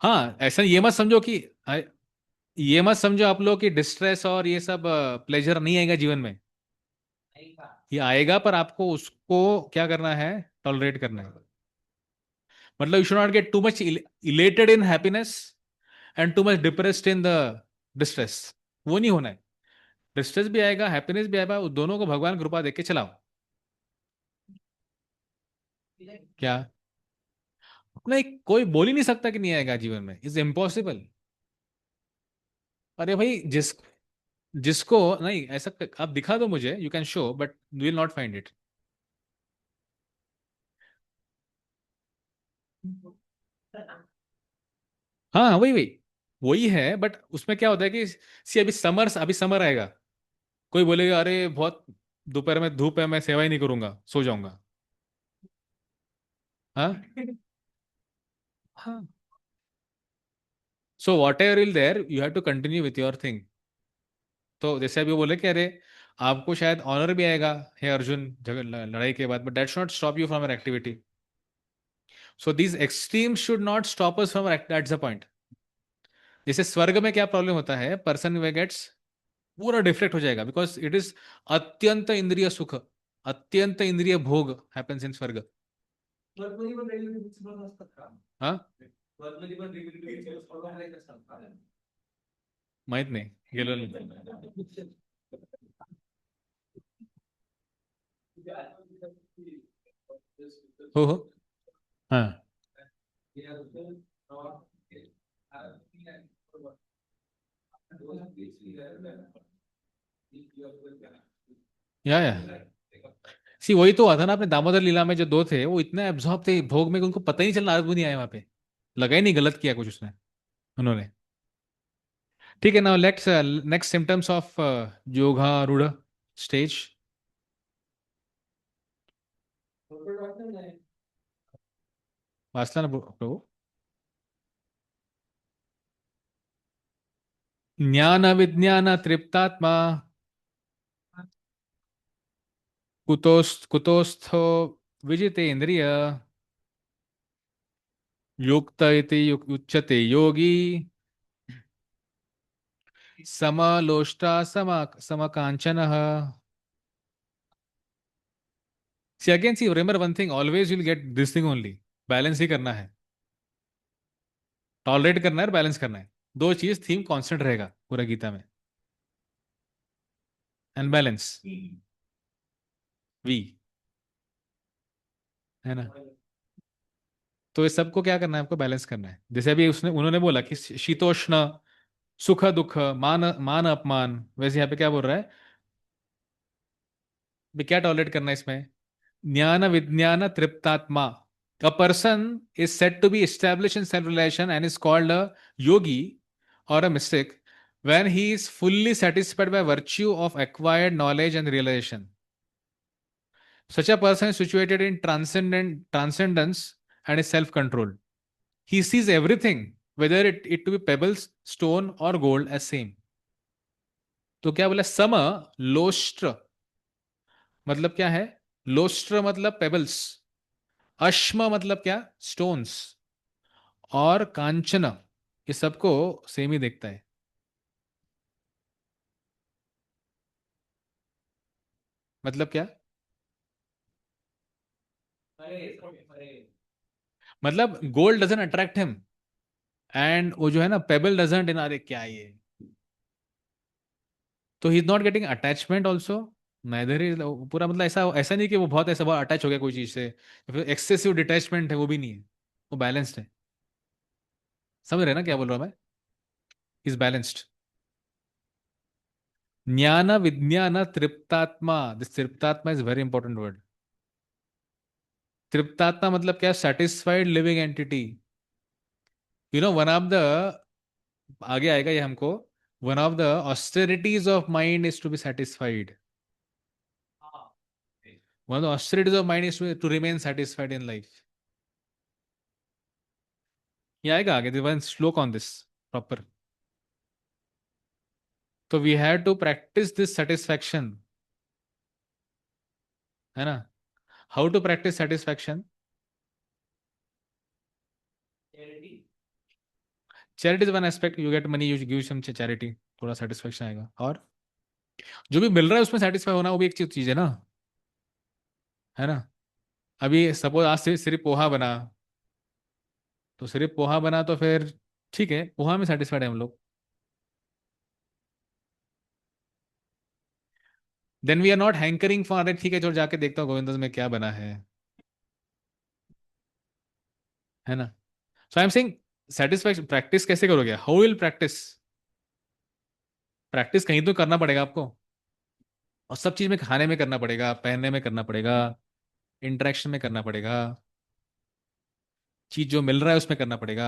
हाँ, ऐसा ये मत समझो आप लोग कि डिस्ट्रेस और ये सब प्लेजर नहीं आएगा जीवन में. ये आएगा, पर आपको उसको क्या करना है? टॉलरेट करना है. मतलब you should not gate too much elated in happiness and too much depressed in the distress. वो नहीं होना है. डिस्ट्रेस भी आएगा, हैप्पीनेस भी आएगा, उस दोनों को भगवान कृपा देके चलाओ. क्या? नहीं, कोई बोल ही नहीं सकता कि नहीं आएगा जीवन में. Is impossible. अरे भाई जिसको नहीं ऐसा आप दिखा दो मुझे, you can show but you will not find it. हाँ वही वही वही है, बट उसमें क्या होता है कि सी अभी समर आएगा, कोई बोलेगा अरे बहुत दोपहर में धूप है मैं सेवा ही नहीं करूंगा, सो जाऊंगा. हाँ हाँ. So whatever will there you have to continue with your thing. तो जैसे अभी वो बोले कि अरे आपको शायद ऑनर भी आएगा हे अर्जुन लड़ाई के बाद, but that should not stop you from your activity. So these extremes should not stop us from, that's the point. जैसे स्वर्ग में क्या प्रॉब्लम होता है, पर्सन वे गेट्स पूरा डिफ्लेक्ट हो जाएगा बिकॉज इट इज अत्यंत इंद्रिय सुख, अत्यंत इंद्रिय भोग हैपेंस इन स्वर्ग. वर्तमानी पण रेल्वे बुक्स असतात का? हाँ वर्तमानी पण रेल्वे फॉलो करायचे असतात का? माहित नाही, गेलो नाही. हो हो. हाँ या सी वही तो हुआ था ना अपने दामोदर लीला में, जो दो थे वो इतने एब्जॉर्ब थे भोग में कि उनको पता ही नहीं चला, नारद मुनि आए वहां पे, लगा ही नहीं गलत किया कुछ उसने, उन्होंने। ठीक है, now let's next symptoms of योगारूढ़ स्टेज। वासना ना प्रभु। ज्ञान विज्ञान तृप्तात्मा, कुतोस्थो विजितेन्द्रिय, युक्त इति उच्यते योगी, समलोष्टा समकांचनः। See again, see remember one thing, always will get this thing only, balance ही करना है, टॉलरेट करना है और बैलेंस करना है, दो चीज थीम कांस्टेंट रहेगा पूरा गीता में, एंड बैलेंस, वी, है ना। तो इस सबको क्या करना है, आपको बैलेंस करना है। जैसे अभी उसने उन्होंने बोला कि शीतोष्ण, सुख दुख, मान मान अपमान, वैसे यहाँ पे क्या बोल रहा है, भी क्या टॉलरेट करना है इसमें, ज्ञान विज्ञान तृप्तात्मा। A person is said to be established in self-realization and is called a yogi or a mystic when he is fully satisfied by virtue of acquired knowledge and realization. Such a person is situated in transcendence and is self-controlled. He sees everything, whether it to be pebbles, stone or gold, as same. तो क्या बोला, सम लोष्ट्र मतलब क्या है, लोष्ट्र मतलब pebbles, अश्म मतलब क्या, stones, और कांचन, ये सबको सेम ही देखता है। मतलब क्या, मतलब gold doesn't attract him, and वो जो है ना पेबल डजंट इन, अरे क्या ये, तो he is not getting attachment also, neither is, पूरा मतलब ऐसा ऐसा नहीं कि वो बहुत ऐसा बहुत अटैच हो गया कोई चीज से, या फिर एक्सेसिव डिटैचमेंट है, वो भी नहीं है, वो बैलेंस्ड है। समझ रहे हैं ना क्या बोल रहा हूं मैं, इज बैलेंस्ड। ज्ञान विज्ञान तृप्तात्मा, दिस तृप्तात्मा इज वेरी इंपॉर्टेंट वर्ड। तृप्तात्मा मतलब क्या, satisfied living entity. You know one of the, आगे आएगा ये हमको, one of the austerities of mind is to be satisfied, one of the austerities of mind is to remain satisfied in life. ये आएगा आगे, one shloka on this proper. तो we have to practice this satisfaction, है ना। How to practice satisfaction, charity is one aspect, you get money, you give some charity, थोड़ा satisfaction आएगा। और जो भी मिल रहा है उसमें सेटिस्फाई होना, वो भी एक चीज है ना, है ना। अभी सपोज आज से सिर्फ पोहा बना, तो सिर्फ पोहा बना तो फिर ठीक है, पोहा में सेटिस्फाइड है हम लोग, then we are not hankering for, अरे ठीक है चलो जाके देखता हूँ गोविंद में क्या बना है ना। So I am saying, satisfaction practice कैसे करोगे, हाउ विल प्रैक्टिस, प्रैक्टिस कहीं तो करना पड़ेगा आपको, और सब चीज में, खाने में करना पड़ेगा, पहनने में करना पड़ेगा, इंटरेक्शन में करना पड़ेगा, चीज जो मिल रहा है उसमें करना पड़ेगा,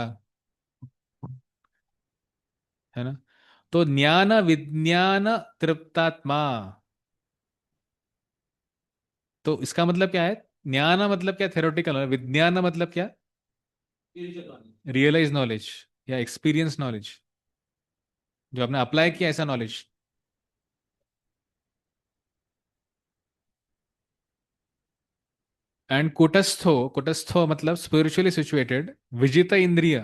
है ना। तो ज्ञान विज्ञान तृप्तात्मा, तो इसका मतलब क्या है, ज्ञान मतलब क्या, थेरोटिकल, विज्ञान मतलब क्या, रियलाइज नॉलेज या एक्सपीरियंस नॉलेज, जो आपने अप्लाई किया ऐसा नॉलेज। एंड कुटस्थो, कुटस्थो मतलब स्पिरिचुअली सिचुएटेड, विजित इंद्रिय,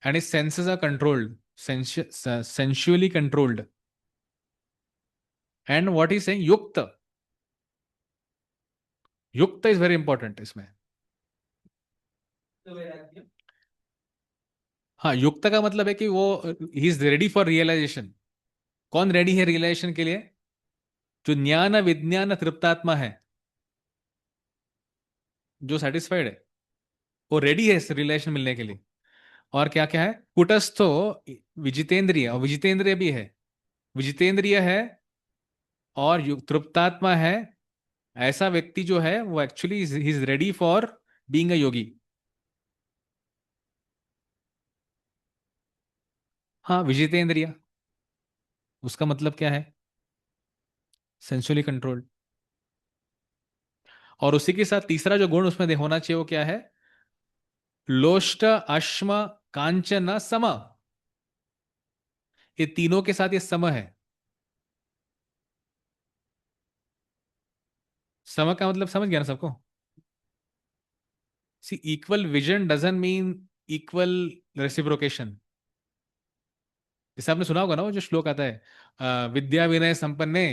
and his senses are controlled, sensually controlled, and what he's saying, युक्त, युक्त इज वेरी इंपॉर्टेंट इसमें। हाँ, युक्त का मतलब है कि वो he is ready for realization. कौन रेडी है रियलाइजेशन के लिए, जो ज्ञान विज्ञान तृप्तात्मा है, जो सेटिस्फाइड है, वो रेडी है इस रियलाइजेशन मिलने के लिए। और क्या क्या है, कुटस्थो विजितेंद्रिय, और विजितेंद्रिय भी है, विजितेंद्रिय है और तृप्तात्मा है, ऐसा व्यक्ति जो है वो actually he is ready for being a yogi. हाँ, विजितेंद्रिय, उसका मतलब क्या है? Sensually controlled. और उसी के साथ तीसरा जो गुण उसमें होना चाहिए वो क्या है? लोष्ट अश्म कांचन सम। ये तीनों के साथ ये सम है। सम का मतलब समझ गया ना सबको? See, equal vision doesn't mean equal reciprocation. जैसे आपने सुना होगा ना वो जो श्लोक आता है, विद्या विनय संपन्ने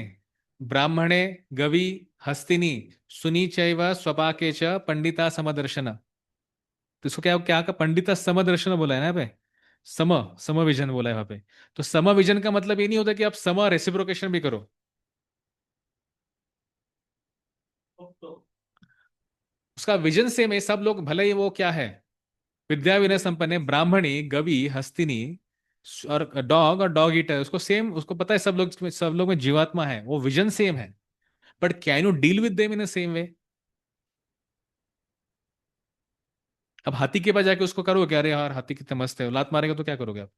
ब्राह्मणे गवि हस्तिनी सुनी चैव स्वपाके च पंडिता समदर्शन। तो इसको क्या क्या का पंडिता समदर्शन बोला है ना यहाँ पे? सम, सम विजन बोला है वहां पे। तो सम विजन का मतलब ये नहीं होता कि आप सम रेसिप्रोकेशन भी करो। तो उसका विजन सेम है, सब लोग भले ही वो क्या है, विद्या विनय संपन्न है, ब्राह्मणी गवि हस्तिनी और डॉग ईटर, उसको सेम, उसको पता है सब लोग में जीवात्मा है, वो विजन सेम है। But can you deal with them in same way? अब हाथी के पास जाके उसको करोगे क्या, अरे यार हाथी कितने मस्त है, लात मारेगा तो क्या करोगे आप?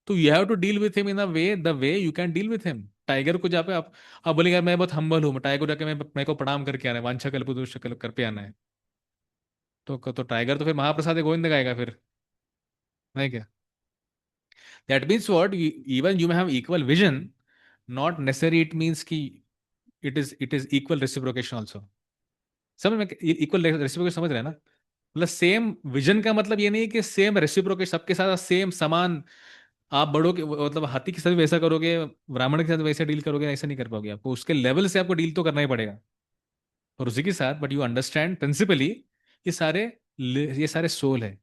तो you have to deal with him in a way, the way you can deal with him. Tiger को जाके आप बोलेंगे यार मैं बहुत हम्बल हूँ, टाइगर को जाके मैं मेरे को प्रणाम करके आना है, वांछा कल्पतरुश्च करके आना है। तो टाइगर तो फिर महाप्रसाद गोविंद गाएगा फिर, नहीं क्या? That means what, even you may have equal vision, not necessary it means कि it is equal reciprocation also. समझ में? इक्वल रेसिप्रोकेशन समझ रहे हैं ना? मतलब सेम विजन का मतलब ये नहीं कि सेम रेसिप्रोकेशन सबके साथ सेम समान। आप बड़ों के मतलब हाथी के साथ वैसा करोगे, ब्राह्मण के साथ वैसे डील करोगे, ऐसा नहीं कर पाओगे, आपको उसके लेवल से आपको डील तो करना ही पड़ेगा। और उसी के साथ बट यू अंडरस्टैंड प्रिंसिपली, ये सारे ये सारे सोल है।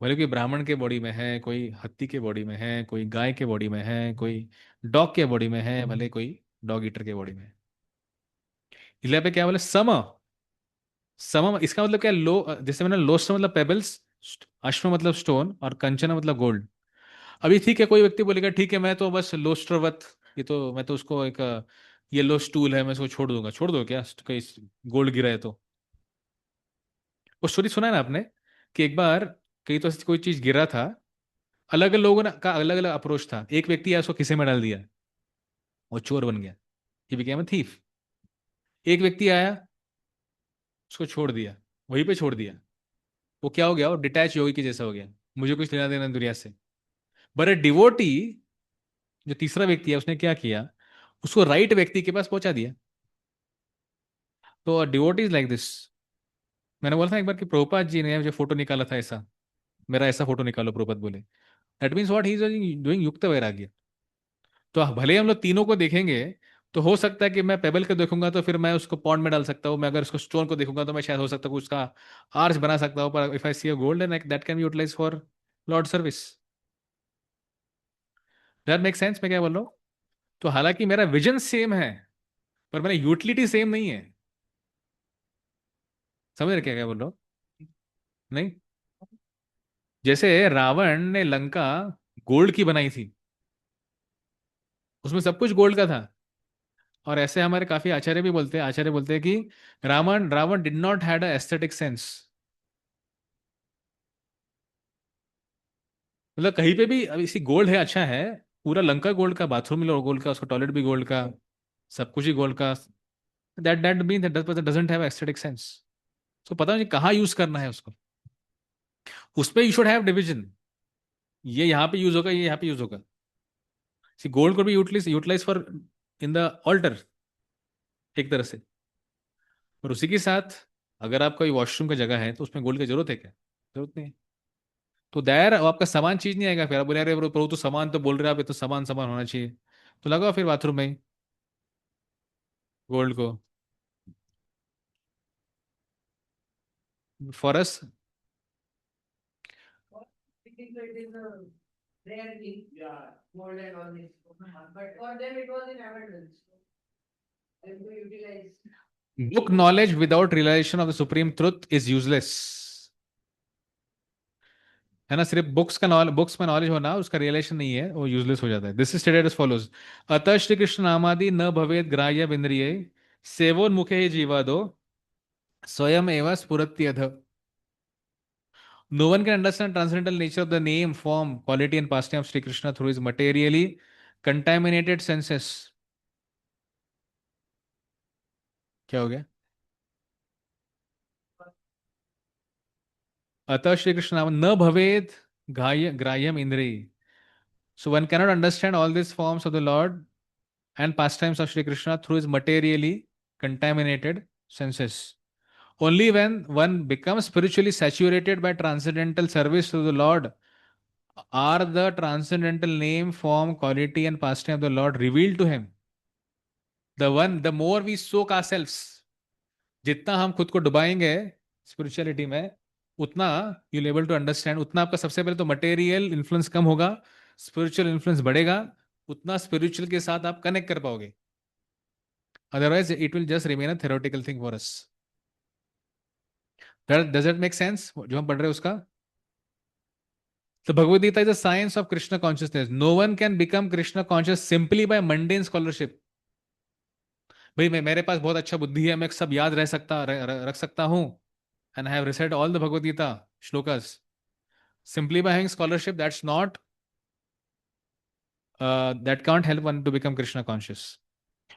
भले कोई ब्राह्मण के बॉडी में है, कोई हत्ती के बॉडी में है, कोई गाय के बॉडी में है, कोई डॉग के बॉडी में है, भले कोई डॉग ईटर के बॉडी में है। इसलिए पे क्या बोले, सम। सम इसका मतलब क्या, लो, जैसे मैंने लोस्ट मतलब पेबल्स, अश्व मतलब स्टोन, और कंचना मतलब गोल्ड। अभी ठीक है, कोई व्यक्ति बोलेगा ठीक है मैं तो बस लोस्टरवत, ये तो मैं तो उसको एक येलो स्टूल है मैं उसको छोड़ दूंगा। छोड़ दो क्या, कहीं गोल्ड गिरा है तो? वो स्टोरी सुना है ना आपने, कि एक बार कहीं तो ऐसी कोई चीज गिरा था, अलग अलग लोगों का अलग अलग अप्रोच था। एक व्यक्ति आया उसको किसे में डाल दिया, वो चोर बन गया, ही बिकेम अ थीफ। एक व्यक्ति आया, उसको छोड़ दिया, वहीं पे छोड़ दिया, वो क्या हो गया, वो डिटैच योगी के जैसा हो गया, मुझे कुछ लेना देना दुनिया से। पर डिवोटी, जो तीसरा व्यक्ति है, उसने क्या किया, उसको राइट व्यक्ति के पास पहुंचा दिया। तो डिवोटी इज लाइक दिस। मैंने बोला था एक बार कि प्रभुपाद जी ने जो फोटो निकाला था ऐसा, मेरा ऐसा फोटो निकालो, प्रभुपाद बोले, that means what he is doing युक्त वैराग्य। तो भले ही हम लोग तीनों को देखेंगे, तो हो सकता है कि मैं पेबल को देखूंगा तो फिर मैं उसको पॉन्ड में डाल सकता हूँ, मैं अगर उसको स्टोन को देखूंगा तो मैं शायद हो सकता है कि उसका आर्च बना सकता हूँ, पर if I see a gold and that can be utilize for lord service. That make sense मैं क्या बोल रहा हूँ? तो हालांकि मेरा विजन सेम है, पर मेरा यूटिलिटी सेम नहीं है। समझ रहे क्या क्या बोल रहा हूँ? नहीं, जैसे रावण ने लंका गोल्ड की बनाई थी, उसमें सब कुछ गोल्ड का था। और ऐसे हमारे काफी आचार्य भी बोलते हैं, आचार्य बोलते हैं कि Ravana Ravana did not had a aesthetic sense. मतलब कहीं पे भी अब इसी गोल्ड है, अच्छा है, पूरा लंका गोल्ड का, बाथरूम भी गोल्ड का, उसका टॉयलेट भी गोल्ड का, सब कुछ ही गोल्ड का। That that mean that doesn't have aesthetic sense. तो पता नहीं कहाँ यूज करना है उसको, उस पे यू शुड हैव डिवीजन, ये यहाँ पे यूज होगा, ये यहाँ पे यूज होगा। सी, गोल्ड को भी utilize utilize for in the altar, एक तरह से। और उसी के साथ अगर आपका कोई वॉशरूम का जगह है तो उसमें गोल्ड की जरूरत है क्या? जरूरत नहीं है। तो दायर आपका सामान चीज नहीं आएगा, फिर आप बोले अरे प्रभु तो सामान तो बोल रहे हैं आप, ये तो सामान सामान होना चाहिए, तो लगाओ फिर बाथरूम में गोल्ड को। For us, Thinking that it is a rare thing, Yeah. gold and all this. But for them it was in abundance. Them to utilize. Book knowledge without realization of the supreme truth is useless. है ना, सिर्फ books का knowledge, books में knowledge होना, उसका realisation नहीं है, वो यूजलेस हो जाता है। This is stated as follows, अतः श्री कृष्ण नामादि न भवेद ग्राह्य इंद्रिय सेवोन्मुखे जीवादो स्वयं एव स्फुरत्यध. No one can understand transcendental nature of the name, form, quality, and pastime of Sri Krishna through his materially contaminated senses. क्या हो गया? अतः श्री कृष्ण नाम न भवेद ग्राह्यम इंद्रिय. So one cannot understand all these forms of the Lord and pastimes of Sri Krishna through his materially contaminated senses. Only when one becomes spiritually saturated by transcendental service to the Lord are the transcendental name, form, quality, and pastime of the Lord revealed to him. The more we soak ourselves, जितना हम खुद को डुबाएंगे spirituality में, उतना you able to understand, उतना आपका सबसे पहले तो मटेरियल इन्फ्लुएंस कम होगा, स्पिरिचुअल इन्फ्लुएंस बढ़ेगा, उतना स्पिरिचुअल के साथ आप कनेक्ट कर पाओगे. Otherwise it will just remain a theoretical thing for us. Does it make sense जो हम पढ़ रहे हैं उसका? The Bhagavad Gita is a science of Krishna consciousness. No one can become Krishna conscious simply by mundane scholarship. भाई मेरे पास बहुत अच्छा बुद्धि है, मैं सब याद रख सकता हूं. And I have recited all the Bhagavad Gita shlokas. Simply by having scholarship, that can't help one to become Krishna conscious.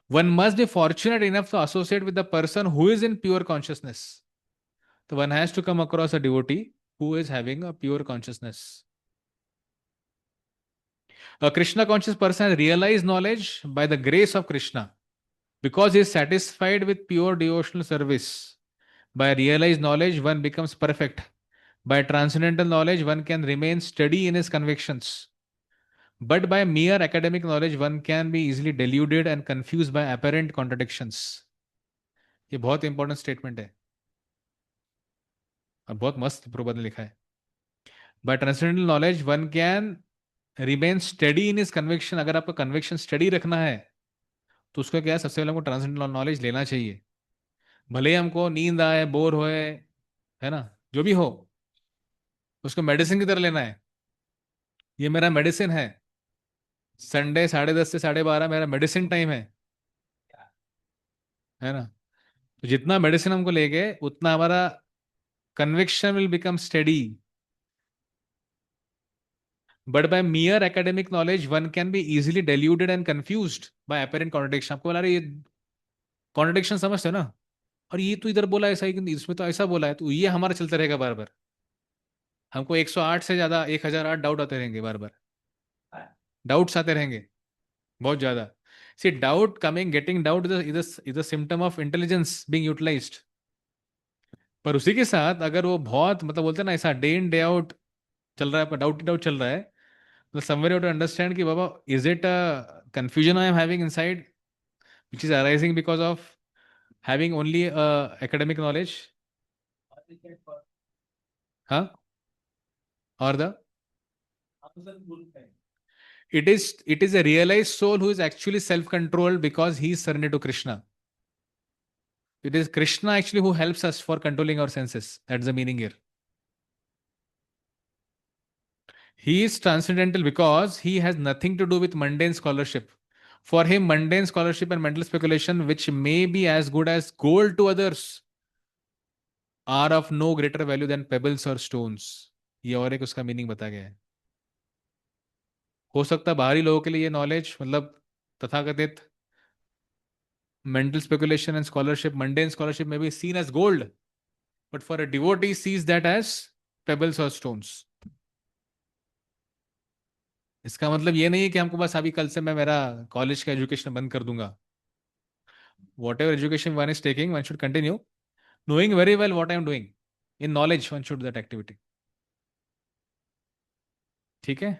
One must be fortunate enough to associate with the person who is in pure consciousness. So one has to come across a devotee who is having a pure consciousness. A Krishna conscious person has realized knowledge by the grace of Krishna because he is satisfied with pure devotional service. By realized knowledge, one becomes perfect. By transcendental knowledge, one can remain steady in his convictions. But by mere academic knowledge, one can be easily deluded and confused by apparent contradictions. ये बहुत important statement है और बहुत मस्त प्रबंध लिखा है. By transcendental knowledge one can remain steady in his conviction. अगर आपका कन्विक्शन स्टडी रखना है तो उसका क्या है, सबसे पहले हमको ट्रांसेंडेंटल नॉलेज लेना चाहिए. भले ही हमको नींद आए, बोर होए, है ना, जो भी हो, उसको मेडिसिन की तरह लेना है. ये मेरा मेडिसिन है. संडे 10:30 से 12:30 मेरा मेडिसिन टाइम है ना. तो जितना मेडिसिन हमको लेके उतना हमारा conviction will become steady. But by mere academic knowledge, one can be easily deluded and confused by apparent contradiction. आपको बोला रहे ये कॉन्ट्रडिक्शन समझते हो ना, और ये तो इधर बोला ऐसा ही, इसमें तो ऐसा बोला है, तो ये हमारा चलता रहेगा बार बार. हमको 108 से ज्यादा 1008 डाउट आते रहेंगे, बार बार डाउट्स आते रहेंगे बहुत ज्यादा. See doubt coming, getting doubt is a symptom of intelligence being utilized. पर उसी के साथ अगर वो बहुत मतलब बोलते हैं ना, ऐसा डे इन डे आउट चल रहा है, आपका डाउट डाउट चल रहा है, तो somewhere you have to understand कि बाबा, is it a confusion I am having inside which is arising because of having only academic knowledge? Huh? Or it is a realized soul who is actually self-controlled because he is surrendered to Krishna. It is Krishna actually who helps us for controlling our senses. That's the meaning here. He is transcendental because he has nothing to do with mundane scholarship. For him, mundane scholarship and mental speculation, which may be as good as gold to others, are of no greater value than pebbles or stones. ये और एक उसका meaning बताया गया है. हो सकता है बाहरी लोगों के लिए ये नॉलेज मतलब तथाकथित mental speculation and scholarship, mundane scholarship may be seen as gold, but for a devotee sees that as pebbles or stones. इसका मतलब ये नहीं है कि हमको बस अभी कल से मैं मेरा कॉलेज का एजुकेशन बंद कर दूंगा. Whatever education one is taking, one should continue knowing very well what I am doing. In knowledge, one should do that activity. ठीक है.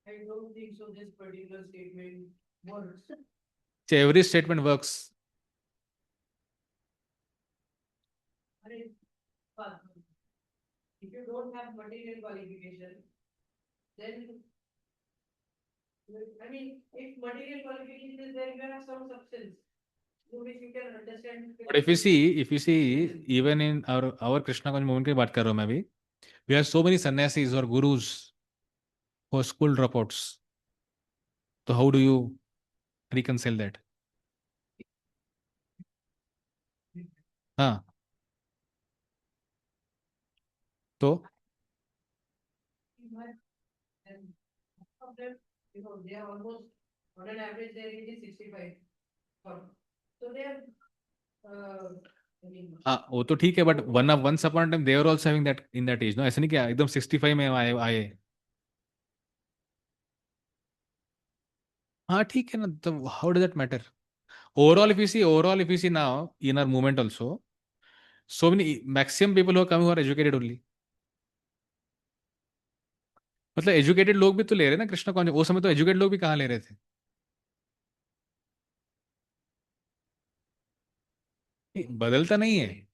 I don't think so this particular statement works. So every statement works. But if you don't have material qualification, then I mean, if material qualification is there, you have some substance through which you can understand. But if you see, even in our Krishna conscious movement की बात कर रहा हूँ मैं भी, we have so many sannyasis or gurus for school dropouts. So how do you reconcile that? हाँ, तो And of them, they are almost on an average their age is 65. So they are, I mean, हाँ वो तो ठीक है, but once upon a time they were also having that in that age, no? ऐसा नहीं क्या एकदम 65 में आए. हाँ ठीक है ना, तो how does that matter? Overall if you see now in our movement also, so many maximum people who are coming who are educated only. मतलब एजुकेटेड लोग भी तो ले रहे हैं ना कृष्णा कॉन्शियस. वो समय तो एजुकेटेड लोग भी कहाँ ले रहे थे. बदलता नहीं है.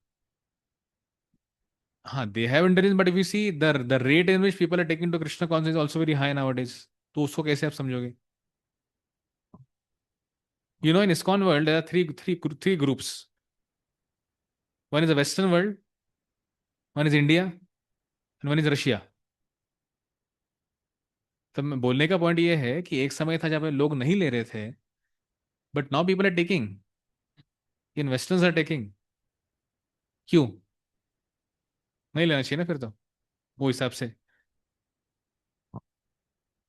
हाँ, they have interest, but if you see the rate in which people are taking to Krishna conscious also very high nowadays. तो उसको कैसे आप समझोगे? You know, in ISKCON world, there are three groups. One is the Western world, one is India, and one is Russia. तो मैं बोलने का point ये है कि एक समय था जब लोग नहीं ले रहे थे, but now people are taking. In westerns are taking. क्यों नहीं लेना चाहिए ना फिर तो वो हिसाब से.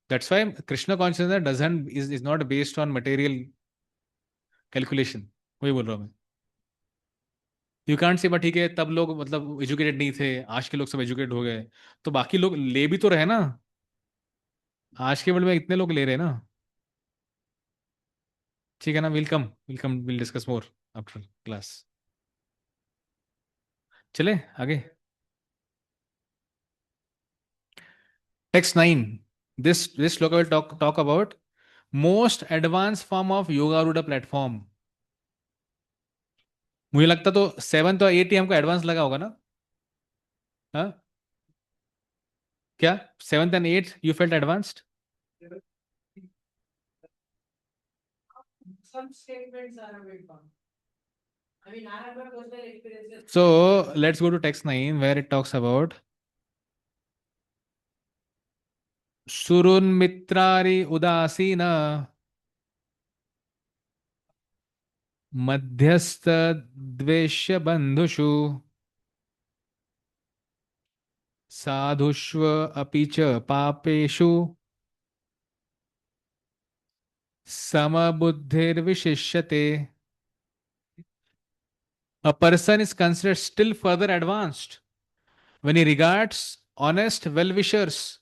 That's why Krishna consciousness doesn't is not based on material calculation. वही बोल रहा हूँ मैं. यू कांट से, बट ठीक है तब लोग मतलब एजुकेटेड नहीं थे, आज के लोग सब एजुकेटेड हो गए, तो बाकी लोग ले भी तो रहे ना. आज के वर्ल्ड में इतने लोग ले रहे हैं ना. ठीक है ना. Welcome will discuss more after class. चले आगे. Text 9. This shloka will talk about most advance form of योगारूढ़ प्लेटफॉर्म. मुझे लगता तो 7th और 8th ही हमको एडवांस लगा होगा ना. हाँ, क्या 7th and 8th you felt advanced? some statements are a bit fun. I mean, I have my personal experiences. So let's go to text 9 where it talks about सुरुन्मित्रारि उदासीन मध्यस्थ द्वेष्य बंधुषु साधुष्व अपि च पापेषु समबुद्धिर्विशिष्यते. A person is considered still further advanced when he regards honest well-wishers,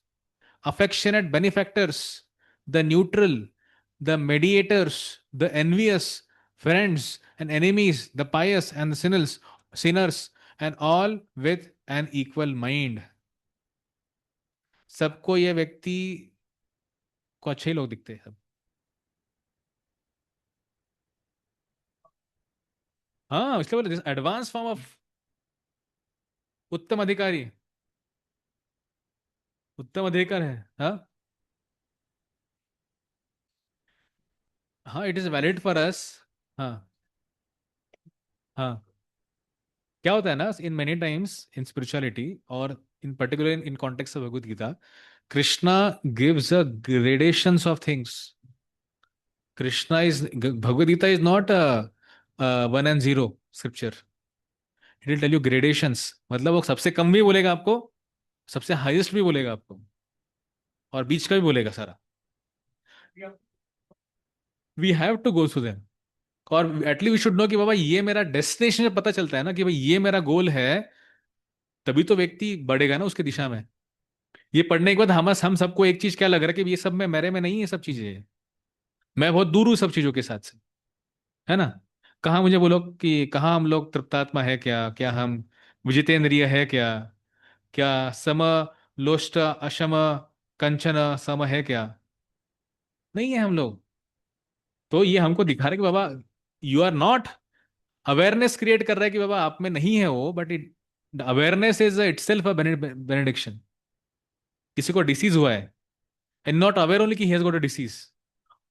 affectionate benefactors, the neutral, the mediators, the envious, friends and enemies, the pious and the sinners, and all with an equal mind. सबको ये व्यक्ति को अच्छे ही लोग दिखते हैं सब. हाँ, इसलिए बोले एडवांस फॉर्म ऑफ उत्तम अधिकारी, उत्तम अधिकार है. हाँ हाँ, it is valid for us. हाँ हाँ. क्या होता है ना, in many times in spirituality और in particular in context of Bhagavad Gita, Krishna gives a gradations of things. Krishna is Bhagavad Gita is not 1 and 0 scripture. It will tell you gradations. मतलब वो सबसे कम भी बोलेगा आपको, सबसे हाईएस्ट भी बोलेगा आपको, और बीच का भी बोलेगा सारा. We have to go through them. और एटलीस्ट वी शुड नो कि बाबा ये मेरा डेस्टिनेशन जब पता चलता है ना कि भाई ये मेरा गोल है, तभी तो व्यक्ति बढ़ेगा ना उसकी दिशा में. ये पढ़ने के बाद हम सबको एक चीज क्या लग रहा है कि ये सब में मेरे में नहीं है सब चीजें. मैं बहुत दूर हूँ सब चीजों के साथ से. है ना. कहाँ मुझे बोलो कि कहाँ हम लोग तृप्तात्मा है क्या, क्या हम विजितेंद्रिय है क्या, क्या सम लोष्ट अशम कंचन सम है क्या. नहीं है हम लोग. तो ये हमको दिखा रहा है कि बाबा you are not. Awareness create कर रहा है कि बाबा आप में नहीं है वो, but it awareness is itself a benediction. किसी को डिसीज हुआ है एंड नॉट अवेयर ओनली कि he has got a disease,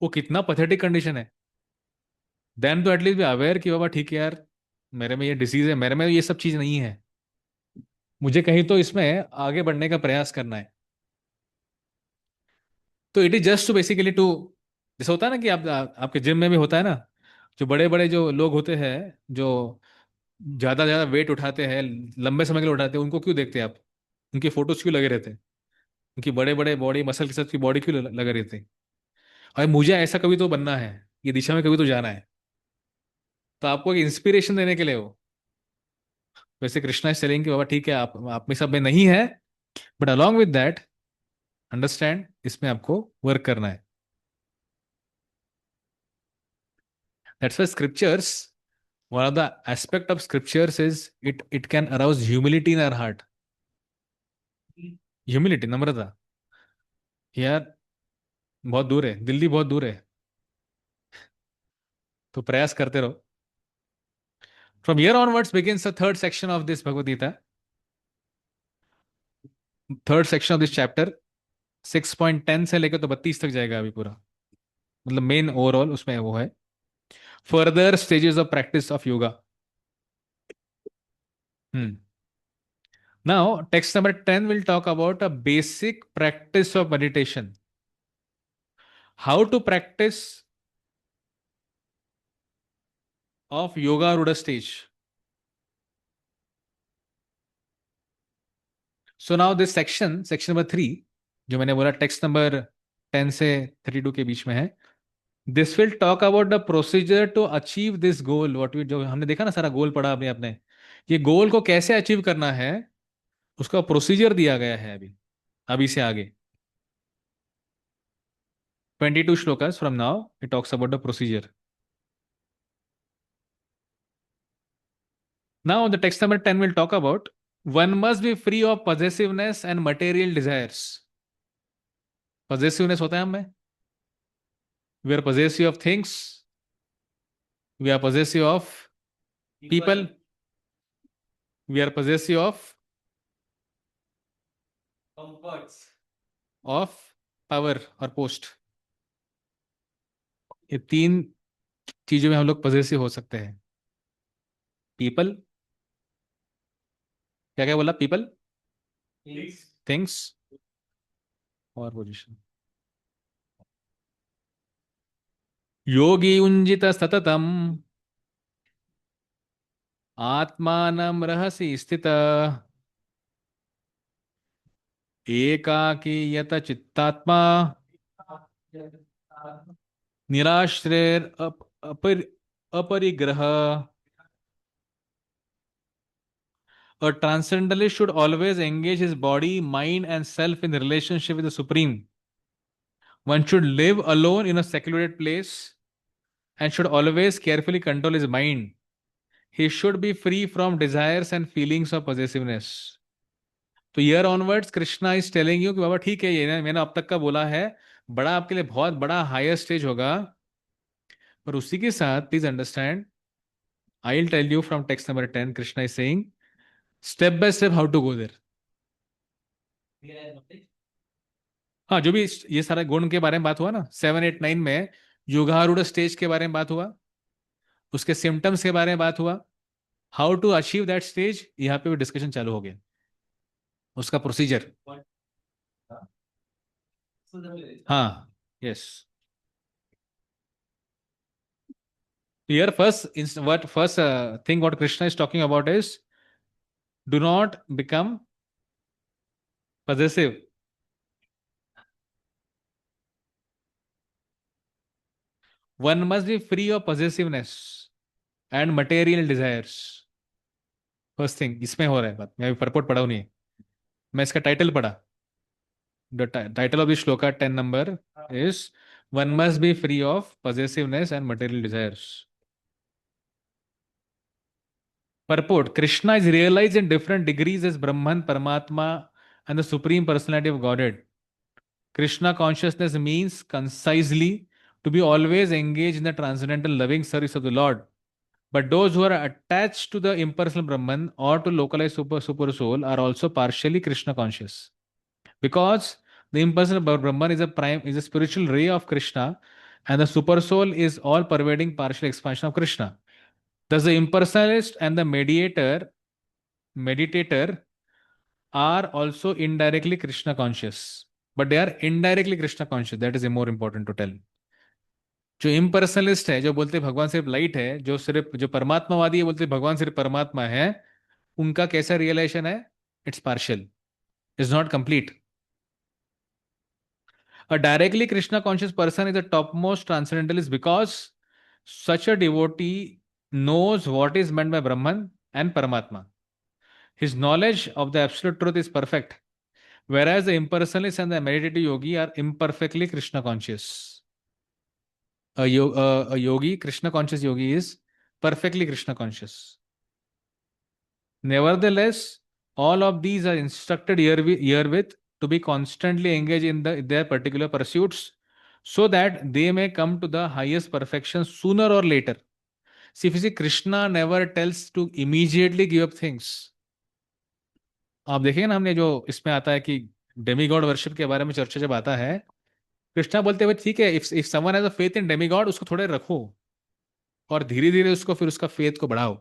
वो कितना पथेटिक कंडीशन है. देन तो एटलीस्ट बी अवेयर कि बाबा ठीक है यार, मेरे में ये डिसीज है, मेरे में ये सब चीज नहीं है, मुझे कहीं तो इसमें आगे बढ़ने का प्रयास करना है. तो it is just to basically to, जैसे होता है ना कि आपके जिम में भी होता है ना, जो बड़े बड़े जो लोग होते हैं, जो ज्यादा ज्यादा वेट उठाते हैं, लंबे समय के लिए उठाते हैं, उनको क्यों देखते हैं आप? उनकी फोटोज क्यों लगे रहते हैं? उनकी बड़े बड़े बॉडी मसल के साथ की बॉडी क्यों लगे रहते हैं? और मुझे ऐसा कभी तो बनना है, ये दिशा में कभी तो जाना है, तो आपको एक इंस्पिरेशन देने के लिए हो। वैसे कृष्णा इज टेलिंग कि बाबा ठीक है, आप में सब में नहीं है, but along with that understand, इसमें आपको वर्क करना है। That's why scriptures, one of the aspect of scriptures is it can arouse humility in our heart. Humility, नम्रता। यार बहुत दूर है, दिल्ली बहुत दूर है, तो प्रयास करते रहो। From here onwards begins the third section of this Bhagavad Gita. Third section of this chapter 6.10 से लेकर तो 32 तक जाएगा अभी पूरा, मतलब मेन ओवरऑल उसमें वो है further stages of practice of yoga. Hmm now text number 10 will talk about a basic practice of meditation, how to practice of yoga रूढ़ stage. So now this section number 3, जो मैंने बोला text number 10 से 32 के बीच में है, this will talk about the procedure to achieve this goal. What we, जो हमने देखा ना सारा गोल पढ़ा अपने अपने, ये गोल को कैसे अचीव करना है, उसका प्रोसीजर दिया गया है अभी, अभी से आगे 22 shlokas from now it talks about the procedure. Now the text number 10 will talk about one must be free of possessiveness and material desires. Possessiveness होता है हमें, we are possessive of things, we are possessive of people, we are possessive comforts, of power और post. ये तीन चीजों में हम लोग पॉजेसिव हो सकते हैं। पीपल, क्या क्या बोला? पीपल, things, थिंग्स और पोजिशन। योगी उञ्जित सततम आत्मानं रहसि स्थित एकाकी यत चित्तात्मा निराश्रैर अपरिग्रह। A transcendentalist should always engage his body, mind, and self in the relationship with the Supreme. One should live alone in a secluded place and should always carefully control his mind. He should be free from desires and feelings of possessiveness. तो year onwards Krishna is telling you कि बाबा ठीक है, ये मैंने अब तक का बोला है, बड़ा आपके लिए बहुत बड़ा हायर स्टेज होगा, पर उसी के साथ please understand, I will tell you from text number 10, Krishna is saying step by step how to go there. here and nothing. हाँ, जो भी ये सारा गुण के बारे में बात हुआ ना 7, 8, 9 में, योगारूढ़ स्टेज के बारे में बात हुआ, उसके सिम्टम्स के बारे में बात हुआ, how to achieve that stage, यहाँ पे भी डिस्कशन चालू हो गया, उसका प्रोसीजर। What? So the हाँ, yes. Here first thing what Krishna is talking about is do not become possessive. One must be free of possessiveness and material desires. First thing इसमें हो रहा है बात, मैं अभी परपोर्ट पढ़ा हूं नहीं, मैं इसका टाइटल पढ़ा। The title of the shloka 10 number is one must be free of possessiveness and material desires. Purport: Krishna is realized in different degrees as Brahman, Paramatma, and the Supreme Personality of Godhead. Krishna consciousness means concisely to be always engaged in the transcendental loving service of the Lord. But those who are attached to the impersonal Brahman or to localized super soul are also partially Krishna conscious. Because the impersonal Brahman is a spiritual ray of Krishna, and the super soul is all pervading partial expansion of Krishna. Thus the impersonalist and the meditator are also indirectly Krishna conscious. but they are indirectly Krishna conscious. That is more important to tell. जो इम्पर्सनलिस्ट है, जो बोलते हैं भगवान सिर्फ light है, जो परमात्मावादी है बोलते हैं भगवान सिर्फ परमात्मा है, उनका कैसा रियलाइजेशन है? It's partial, is not complete. A directly Krishna conscious person is the topmost transcendentalist because such a devotee knows what is meant by Brahman and Paramatma. His knowledge of the absolute truth is perfect, whereas the impersonalist and the meditative yogi are imperfectly Krishna conscious. A yogi, Krishna conscious yogi, is perfectly Krishna conscious. Nevertheless, all of these are instructed herewith to be constantly engaged in their particular pursuits so that they may come to the highest perfection sooner or later. See, if you see, Krishna never tells to immediately give up things. आप देखेंगे ना, हमने जो इसमें आता है कि demigod worship के बारे में चर्चा जब आता है, कृष्णा बोलते हुए ठीक है, if someone has a faith in demigod, उसको थोड़े रखो और धीरे धीरे उसको फिर उसका फेथ को बढ़ाओ.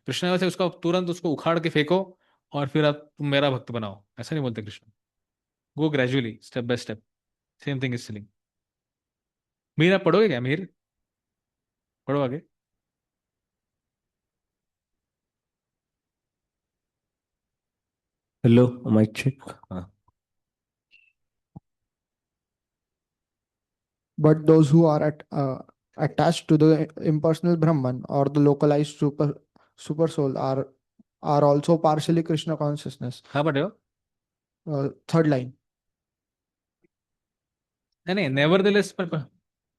कृष्ण वैसे उसका तुरंत उसको उखाड़ के फेंको और फिर आप तुम मेरा भक्त बनाओ, ऐसा नहीं बोलते Krishna. Go gradually, step by step. Same thing is selling. Mir, आप पढ़ोगे क्या? मीर, पढ़ो आगे. Hello, mike check. हाँ. But those who are attached to the impersonal Brahman or the localized super soul are also partially Krishna consciousness. हाँ पढ़े हो? Third line. नहीं, nevertheless,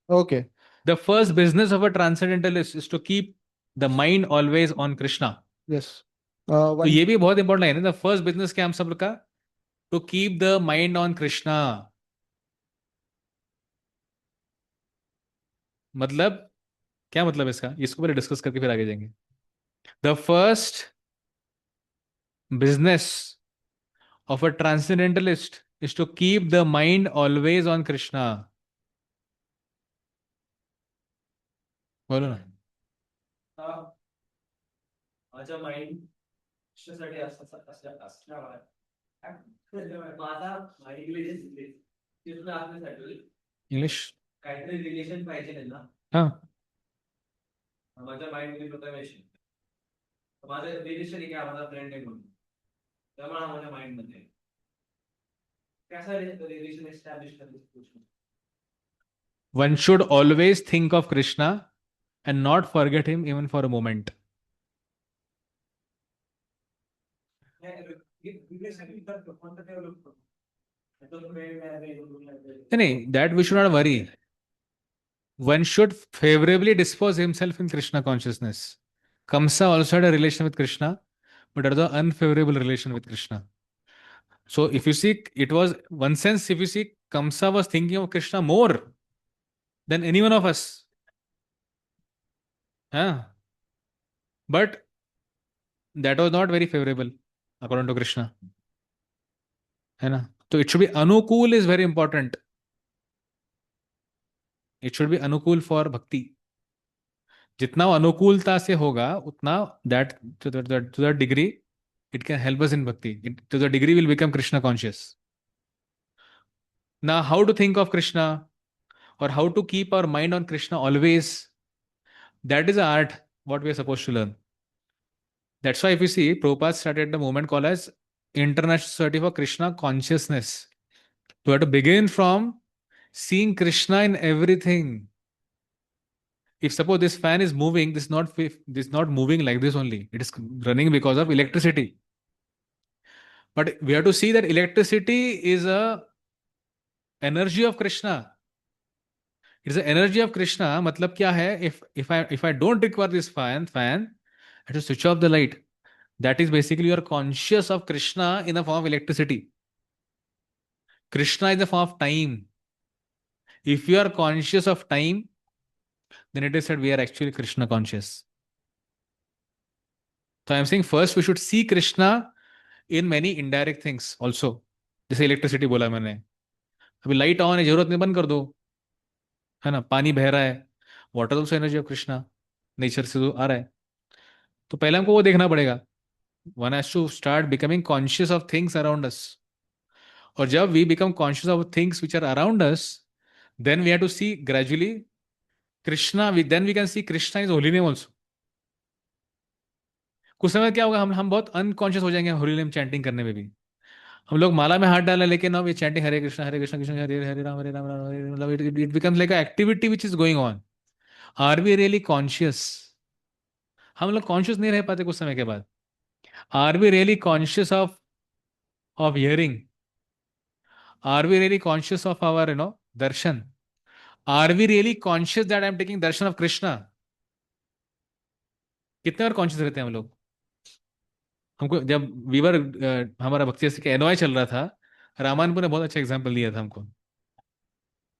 Okay. the first business of a transcendentalist is to keep the mind always on Krishna. Yes. तो ये भी बहुत important है ना. द फर्स्ट बिजनेस क्या हम सब लोग का? To keep the mind on Krishna. मतलब क्या मतलब इसका? इसको पहले डिस्कस करके फिर आगे जाएंगे. The first business of a transcendentalist is to keep the mind always on Krishna. बोलो ना. माझा माइंड कशासाठी असणार माझा माइंड तिथून आपल्यासाठी इंग्लिश काहीतरी रिलेशन पाहिजे ना. हाँ. माझ्या माइंड मध्ये प्रथमेश माझं रिलेशन आहे की माझा फ्रेंड आहे म्हणून, त्यामुळे माझ्या माइंड मध्ये कसा रिलेशन एस्टॅब्लिश करायचं. One should always think of Krishna and not forget him even for a moment. नहीं, that we should not worry. One should favorably dispose himself in Krishna consciousness. Kamsa also had a relation with Krishna, but had the unfavorable relation with Krishna. So if you see, it was one sense, if you see, Kamsa was thinking of Krishna more than any one of us. But that was not very favorable according to Krishna. है ना? तो it should be anukul is very important. It should be anukul for bhakti. जितना अनुकूलता से होगा उतना that to the degree it can help us in bhakti. To the degree we'll become Krishna conscious. Now, how to think of Krishna or how to keep our mind on Krishna always, that is art what we are supposed to learn. That's why if you see, Prabhupada started the movement called as International Society for Krishna Consciousness. We have to begin from seeing Krishna in everything. If suppose this fan is moving, this is not moving like this only. It is running because of electricity. But we have to see that electricity is a energy of Krishna. It is the energy of Krishna. मतलब क्या है? If I don't require this fan, I have to switch off the light. That is basically you are conscious of Krishna in the form of electricity. Krishna is the form of time. If you are conscious of time, then it is said we are actually Krishna conscious. So I am saying first we should see Krishna in many indirect things also. जैसे electricity बोला मैंने, अभी light on है, जरूरत नहीं, बंद कर दो, है ना? पानी बह रहा है, water also energy of Krishna, nature से जो आ रहा है. तो पहले हमको वो देखना पड़ेगा. One has to start becoming conscious of things around us. और जब we become conscious of things which are around us, then we have to see gradually Krishna, then we can see Krishna is holy name also. कुछ समय क्या होगा, हम बहुत unconscious हो जाएंगे होली नेम चैंटिंग करने में भी। हम लोग माला में हाथ डालें, लेकिन अब ये चैंटिंग हरे कृष्ण कृष्ण हरे हरे राम राम हरे, मतलब it becomes like activity which is going on. Are we really conscious? हम लोग कॉन्शियस नहीं रह पाते कुछ समय के बाद। Are we really conscious of hearing? Are we really conscious of our darshan? Are we really conscious that I am taking darshan of Krishna? कितने बार कॉन्शियस रहते हैं हम लोग? हमको जब वीवर हमारा भक्ति के एनवाय चल रहा था, रामानपुर ने बहुत अच्छा एग्जाम्पल दिया था हमको।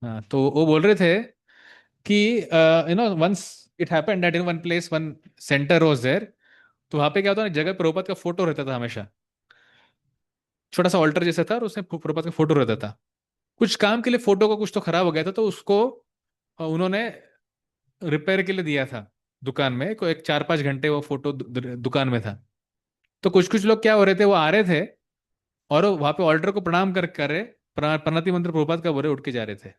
हाँ, तो वो बोल रहे थे कि once it happened that in one place one center was there. तो वहां पे क्या होता है, जगह प्रभुपाद का फोटो रहता था हमेशा, छोटा सा ऑल्टर जैसा था, और उसमें प्रभुपाद का फोटो रहता था। कुछ काम के लिए फोटो को कुछ तो खराब हो गया था, तो उसको उन्होंने रिपेयर के लिए दिया था दुकान में। को एक 4-5 घंटे वो फोटो दुकान में था। तो कुछ कुछ लोग क्या हो रहे थे, वो आ रहे थे और वहां पे ऑल्टर को प्रणाम कर रहे, प्रणति मंत्र प्रभुपाद का बोल रहे, उठ के जा रहे थे।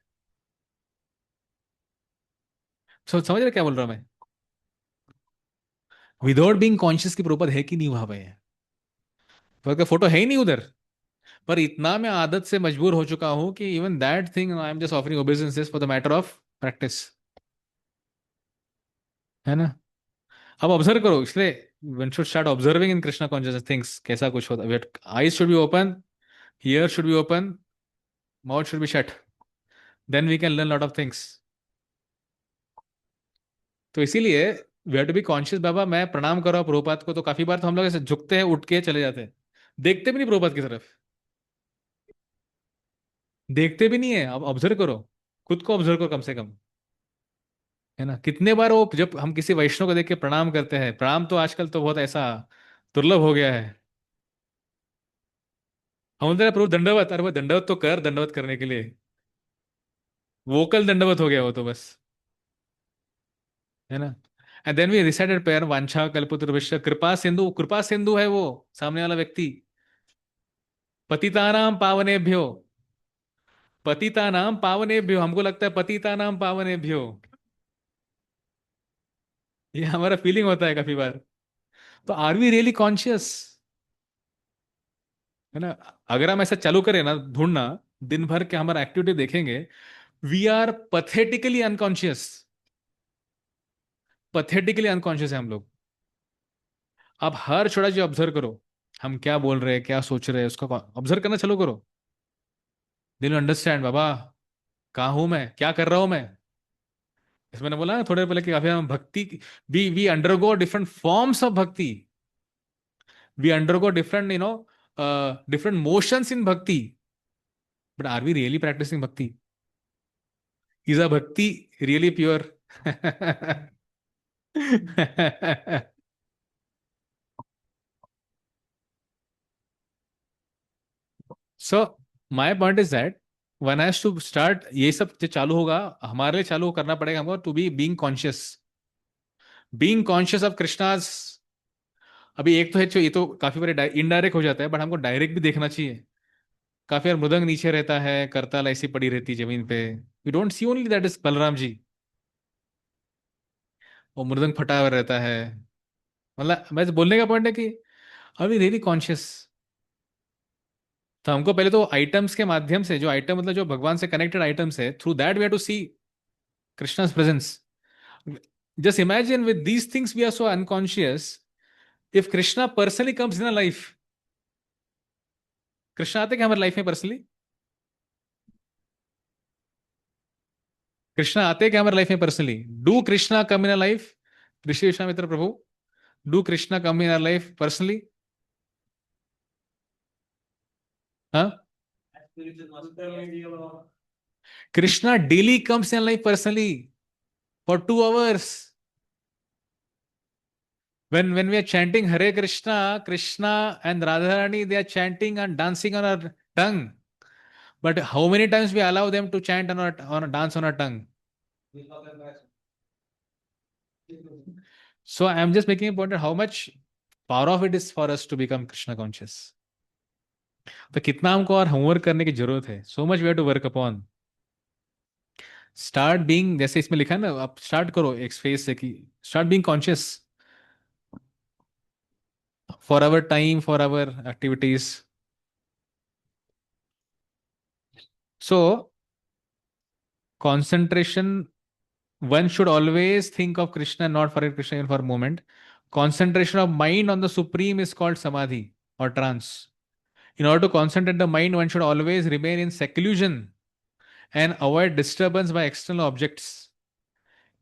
समझ रहे क्या बोल रहा हूं मैं? विदाउट बीइंग कॉन्शियस की प्रभुपाद है कि नहीं वहां पे? प्रभुपाद का फोटो है ही नहीं उधर। पर इतना मैं आदत से मजबूर हो चुका हूं कि even that thing I am just offering obeisances for the matter of practice. है ना? अब ऑब्जर्व करो, इसलिए one should start observing in Krishna conscious things, कैसा कुछ होता है। Eyes should be open, ear should be open, mouth should be shut, then we can learn lot of things. तो इसीलिए we have to be conscious. बाबा मैं प्रणाम कर रहा हूँ प्रभुपाद को, तो काफी बार तो हम लोग ऐसे झुकते हैं, उठ के चले जाते हैं, देखते भी नहीं प्रभुपाद की तरफ, देखते भी नहीं है। अब ऑब्जर्व करो, खुद को ऑब्जर्व करो कम से कम। है ना? कितने बार वो जब हम किसी वैष्णव को देख के प्रणाम करते हैं, प्रणाम तो आजकल तो बहुत ऐसा दुर्लभ हो गया है। हम बोलते हैं प्रभु दंडवत, अरे वो दंडवत तो कर, दंडवत करने के लिए वोकल दंडवत हो गया वो तो बस। है ना? And then we recited prayer वांछा कल्पतरुभ्यश्च कृपा सिंधु, कृपा सिंधु है वो सामने वाला व्यक्ति। पतितानां पावनेभ्यो, पतितानां पावनेभ्यो, हमको लगता है पतितानां पावनेभ्यो, ये हमारा फीलिंग होता है काफी बार। तो आर वी रियली कॉन्शियस? है ना? अगर हम ऐसा चालू करें ना ढूंढना, दिन भर के हमारा एक्टिविटी देखेंगे, we are pathetically unconscious. Pathetically unconscious है हम लोग। आप हर छोटा चीज ऑब्जर्व करो, हम क्या बोल रहे हैं, क्या सोच रहे हैं, उसको ऑब्जर्व करना चालू करो। दिल अंडरस्टैंड बाबा, कहाँ हूं मैं, क्या कर रहा हूं मैं। जैसे मैंने बोला ना थोड़ी देर पहले कि काफी हम भक्ति, we undergo different forms of bhakti, we undergo different different motions in bhakti, but are we really practicing bhakti? Is a bhakti really pure? So my point is that one has to start, ये सब जो चालू होगा हमारे लिए, चालू करना पड़ेगा हमको, to be being conscious, being conscious of Krishna's. अभी एक तो है जो, ये तो काफी बार इनडायरेक्ट हो जाता है, बट हमको डायरेक्ट भी देखना चाहिए। काफी बार मृदंग नीचे रहता है, करताल ऐसी पड़ी रहती है जमीन पे, we don't see only that is Balram ji, वो मृदंग फटा हुआ रहता है। मतलब मैं बोलने का पॉइंट है कि आर वी रियली कॉन्शियस? तो हमको पहले तो आइटम्स के माध्यम से, जो आइटम मतलब जो भगवान से कनेक्टेड आइटम्स है, through that we have to see Krishna's presence. Just imagine with these things we are so unconscious, if Krishna personally comes in life, Krishna आते क्या हमारे लाइफ में पर्सनली? कृष्णा आते क्या हमारे लाइफ में personally? Do Krishna come in life? Rishi Vishwamitra प्रभु, do Krishna come in life personally? हाँ, Krishna daily comes in life personally for 2 hours. When we are chanting Hare Krishna, Krishna and Radharani, they are chanting and dancing on our tongue. But how many times we allow them to chant on a dance on our tongue? So I am just making a point at how much power of it is for us to become Krishna conscious. तो कितना हमको और homework करने की जरूरत है, so much we have to work upon. Start being, जैसे इसमें लिखा है ना, आप स्टार्ट करो एक फेज से कि start being conscious for our time, for our activities. So concentration, one should always think of Krishna, not forget Krishna even for a moment. Concentration of mind on the supreme is called samadhi or trance. In order to concentrate the mind, one should always remain in seclusion and avoid disturbance by external objects.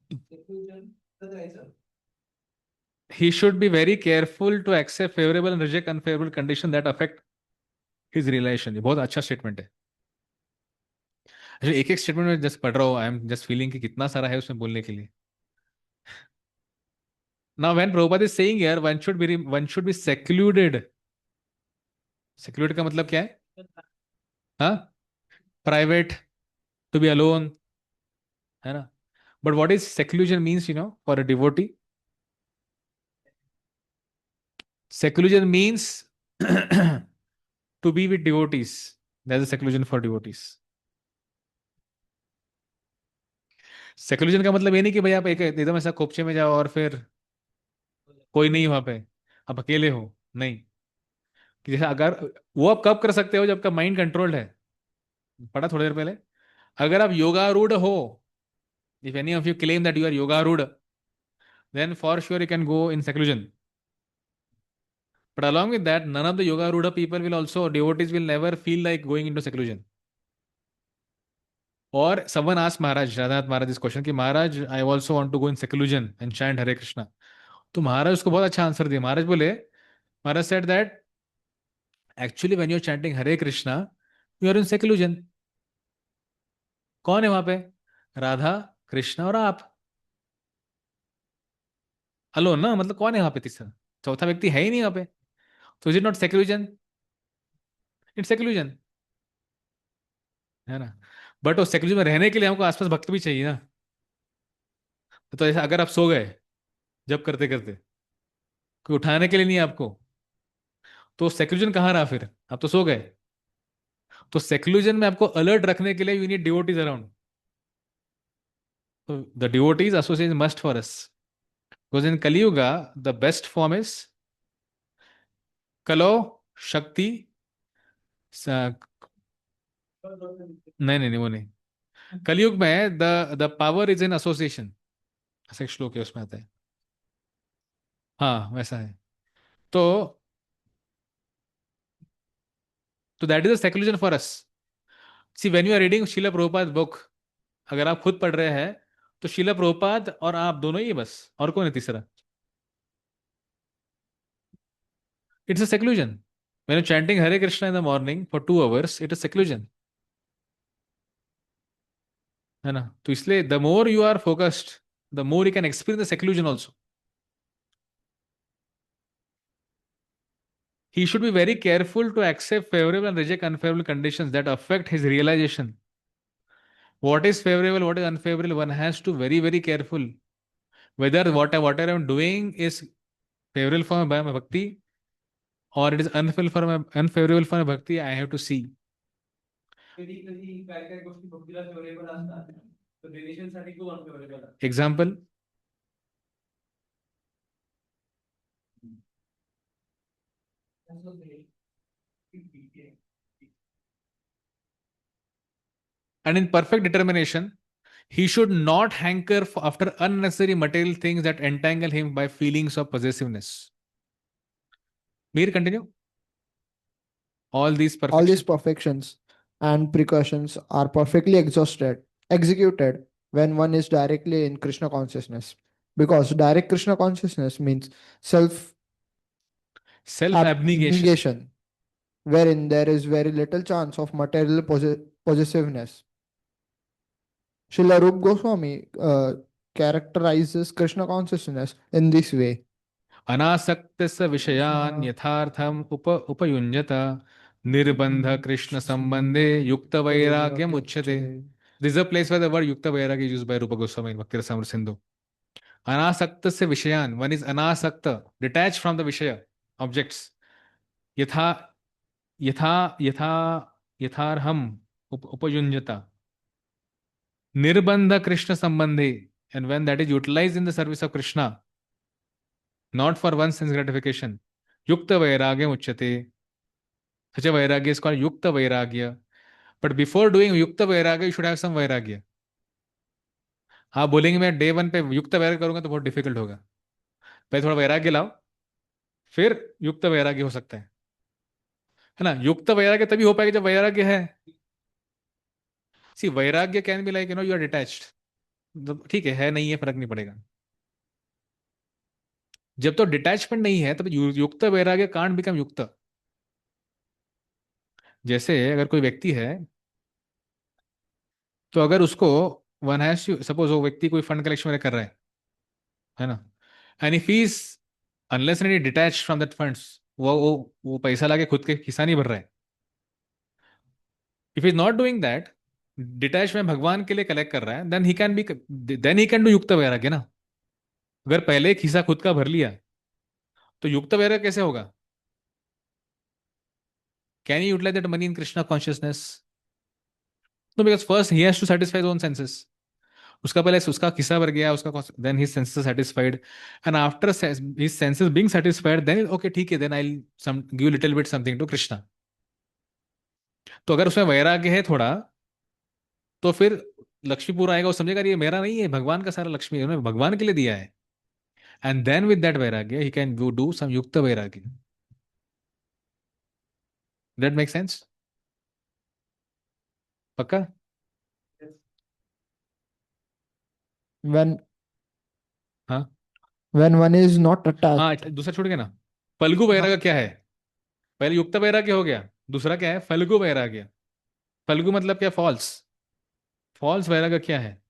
Seclusion, तर राहायचं. He should be very careful to accept favorable and reject unfavorable conditions that affect his realization. ये बहुत अच्छा statement है। अच्छा, एक एक statement में जस्ट पढ़ रहा हूँ, आई एम जस्ट फीलिंग कि कितना सारा है उसमें बोलने के लिए। Now, when Prabhupada is saying here, one should be secluded. Secluded का मतलब क्या है? हाँ, प्राइवेट, टू बी अलोन, है ना? But what is seclusion means, for a devotee? Seclusion means to be with devotees. That's a seclusion for devotees. Seclusion का मतलब ये नहीं कि भाई आप एक एकदम ऐसा खोपचे में जाओ और फिर कोई नहीं वहां पे, आप अकेले हो, नहीं। कि जैसे अगर वो आप कब कर सकते हो, जब आपका माइंड कंट्रोल्ड है। पढ़ा थोड़ी देर पहले, अगर आप योगारूढ़ हो, if any of you claim that you are yogarud, then for sure you can go in seclusion. But along with that, none of the yogarudha people will also, devotees will never feel like going into seclusion. Or someone asked Maharaj, Radhanath Maharaj, this question कि महाराज, I also want to go in seclusion and chant Hare Krishna. तो महाराज उसको बहुत अच्छा answer दिया। महाराज बोले, महाराज said that actually when you're chanting Hare Krishna, you are in seclusion. कौन है वहां पे? राधा, कृष्ण और आप। अलोन ना, मतलब कौन है वहां पे? तीसरा चौथा व्यक्ति है ही नहीं वहां पे। तो is it not seclusion? It's seclusion, है ना? बट उस सेक्लूजन में रहने के लिए हमको आसपास भक्त भी चाहिए ना। तो ऐसा अगर आप सो गए जब करते करते, कोई उठाने के लिए नहीं है आपको, तो सेक्लूजन कहाँ रहा फिर? आप तो सो गए। तो सेक्लूजन में आपको अलर्ट रखने के लिए यू नीड डिवोटीज अराउंड। तो the devotees association must for us, because in Kaliyuga the best form is कलो शक्ति। नहीं नहीं नहीं, वो नहीं। कलयुग में the power is in association, ऐसा एक श्लोक है, उसमें आता है। हाँ, वैसा है। तो that is a seclusion for us. See when you are reading Srila Prabhupada book, अगर आप खुद पढ़ रहे हैं, तो शीला प्रभुपाद और आप दोनों ही, बस, और कौन है तीसरा? It's a seclusion. When you chanting Hare Krishna in the morning for 2 hours, it is seclusion, है ना? तो इसलिए the more you are focused, the more you can experience the seclusion also. He should be very careful to accept favorable and reject unfavorable conditions that affect his realization. What is favorable, what is unfavorable, one has to very, very careful. Whether whatever I'm doing is favorable for my bhakti or it is unfavorable for my bhakti, I have to see. कधी कधी काय काय गोष्टी भक्तीला favourable असतात, तर relation साठी खूप unfavourable असतात. Example, असं ते. and in perfect determination, he should not hanker after unnecessary material things that entangle him by feelings of possessiveness. Mir, continue. All these All these perfections. perfections and precautions are perfectly executed when one is directly in Krishna consciousness. Because direct Krishna consciousness means self Self-abnegation. abnegation, wherein there is very little chance of material possessiveness. Srila Rup Goswami characterizes Krishna consciousness in this way. अनासक्तस्य विषयान् यथार्थम उपयुञ्जत निर्बंध कृष्ण संबंधे युक्त वैराग्यम उच्यते. This is a place where the word yukta vairagya is used by Rupa Goswami in Bhakti Rasamrita Sindhu. Anasaktasya vishayan, one is anasakta, detached from the vishaya, objects. Yatha, यथा यथा यथार्हम उपयुञ्जता निर्बंध Krishna संबंधे, and when that is utilized in the service of Krishna, not for one sense gratification, yukta vairagyam uchyate. Such a vairagya is called yukta vairagya. But before doing yukta vairagya, you should have some vairagya. आप बोलेंगे मैं day one पे युक्त वैराग्य करूंगा तो बहुत difficult होगा। पहले थोड़ा वैराग्य लाओ, फिर युक्त वैराग्य हो सकता है ना। युक्त वैराग्य तभी हो पाएगा जब वैराग्य है। See vairagya can be like you are detached, ठीक है नहीं है फर्क नहीं पड़ेगा। जब तो डिटैचमेंट नहीं है तब युक्त वैराग्य कांट बिकम युक्त। जैसे अगर कोई व्यक्ति है तो अगर उसको वन हैज टू सपोज वो व्यक्ति कोई फंड कलेक्शन वगैरह कर रहा है ना, and if is unless and detach from that funds, वो पैसा लाके खुद के खिस्सा नहीं भर रहा है। If is not doing that, detach में भगवान के लिए कलेक्ट कर रहा है, देन ही कैन डू युक्त वैराग्य ना। अगर पहले एक हिस्सा खुद का भर लिया तो युक्त वैराग्य कैसे होगा? Can you utilize that money in Krishna consciousness? No, because first he has to satisfy own senses. उसका पहले उसका किस्सा भर गया, उसका then his senses satisfied, and after his senses being satisfied then okay ठीक है, then I some give little bit something to Krishna. तो अगर उसमें वैराग्य है थोड़ा तो फिर लक्ष्मीपुर आएगा, वो समझेगा ये मेरा नहीं है, भगवान का सारा लक्ष्मी है, उन्होंने भगवान के लिए दिया है। एंड देन विद दैट वैराग्य ही कैन डू सम युक्त वैराग्य। That make sense? पक्का? When हाँ when one is not attached, हाँ, दूसरा छोड़ गया ना। फल्गु वैराग्य क्या है? पहले युक्त वैराग्य हो गया, दूसरा क्या है? फल्गु वैराग्य। फल्गु मतलब क्या? फॉल्स। फॉल्स वैराग्य क्या है?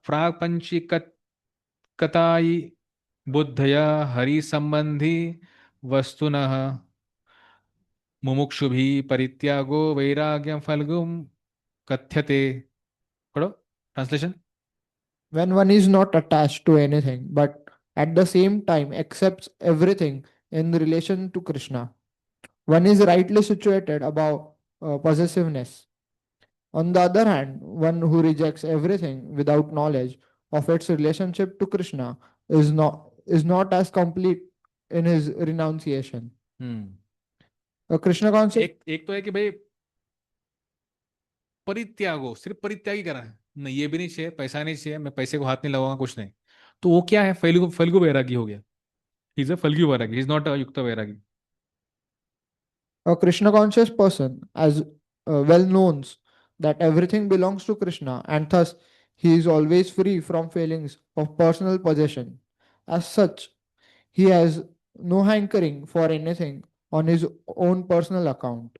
प्रापंचिकताई बुद्धया हरि संबंधी वस्तुनः मुमुक्षुभि परित्यागो वैराग्यम फल्गुम कथ्यते। पढ़ो translation. when one is not attached to anything, but at the same time accepts everything in relation to Krishna, one is rightly situated above possessiveness. On the other hand, one who rejects everything without knowledge of its relationship to Krishna is not as complete in his renunciation. Krishna concept. एक तो है कि भाई परित्यागो, सिर्फ परित्यागी करा है, नहीं ये भी नहीं चाहिए, पैसा नहीं चाहिए, मैं पैसे को हाथ नहीं लगाऊंगा, कुछ नहीं। तो वो क्या है? फल्गु फल्गु वैरागी हो गया। Is a Phalgu Vairagi, is not अ युक्त वैरागी। A Krishna conscious person, as well, knows that everything belongs to Krishna and thus he is always free from feelings of personal possession. As such, he has no hankering for anything on his own personal account.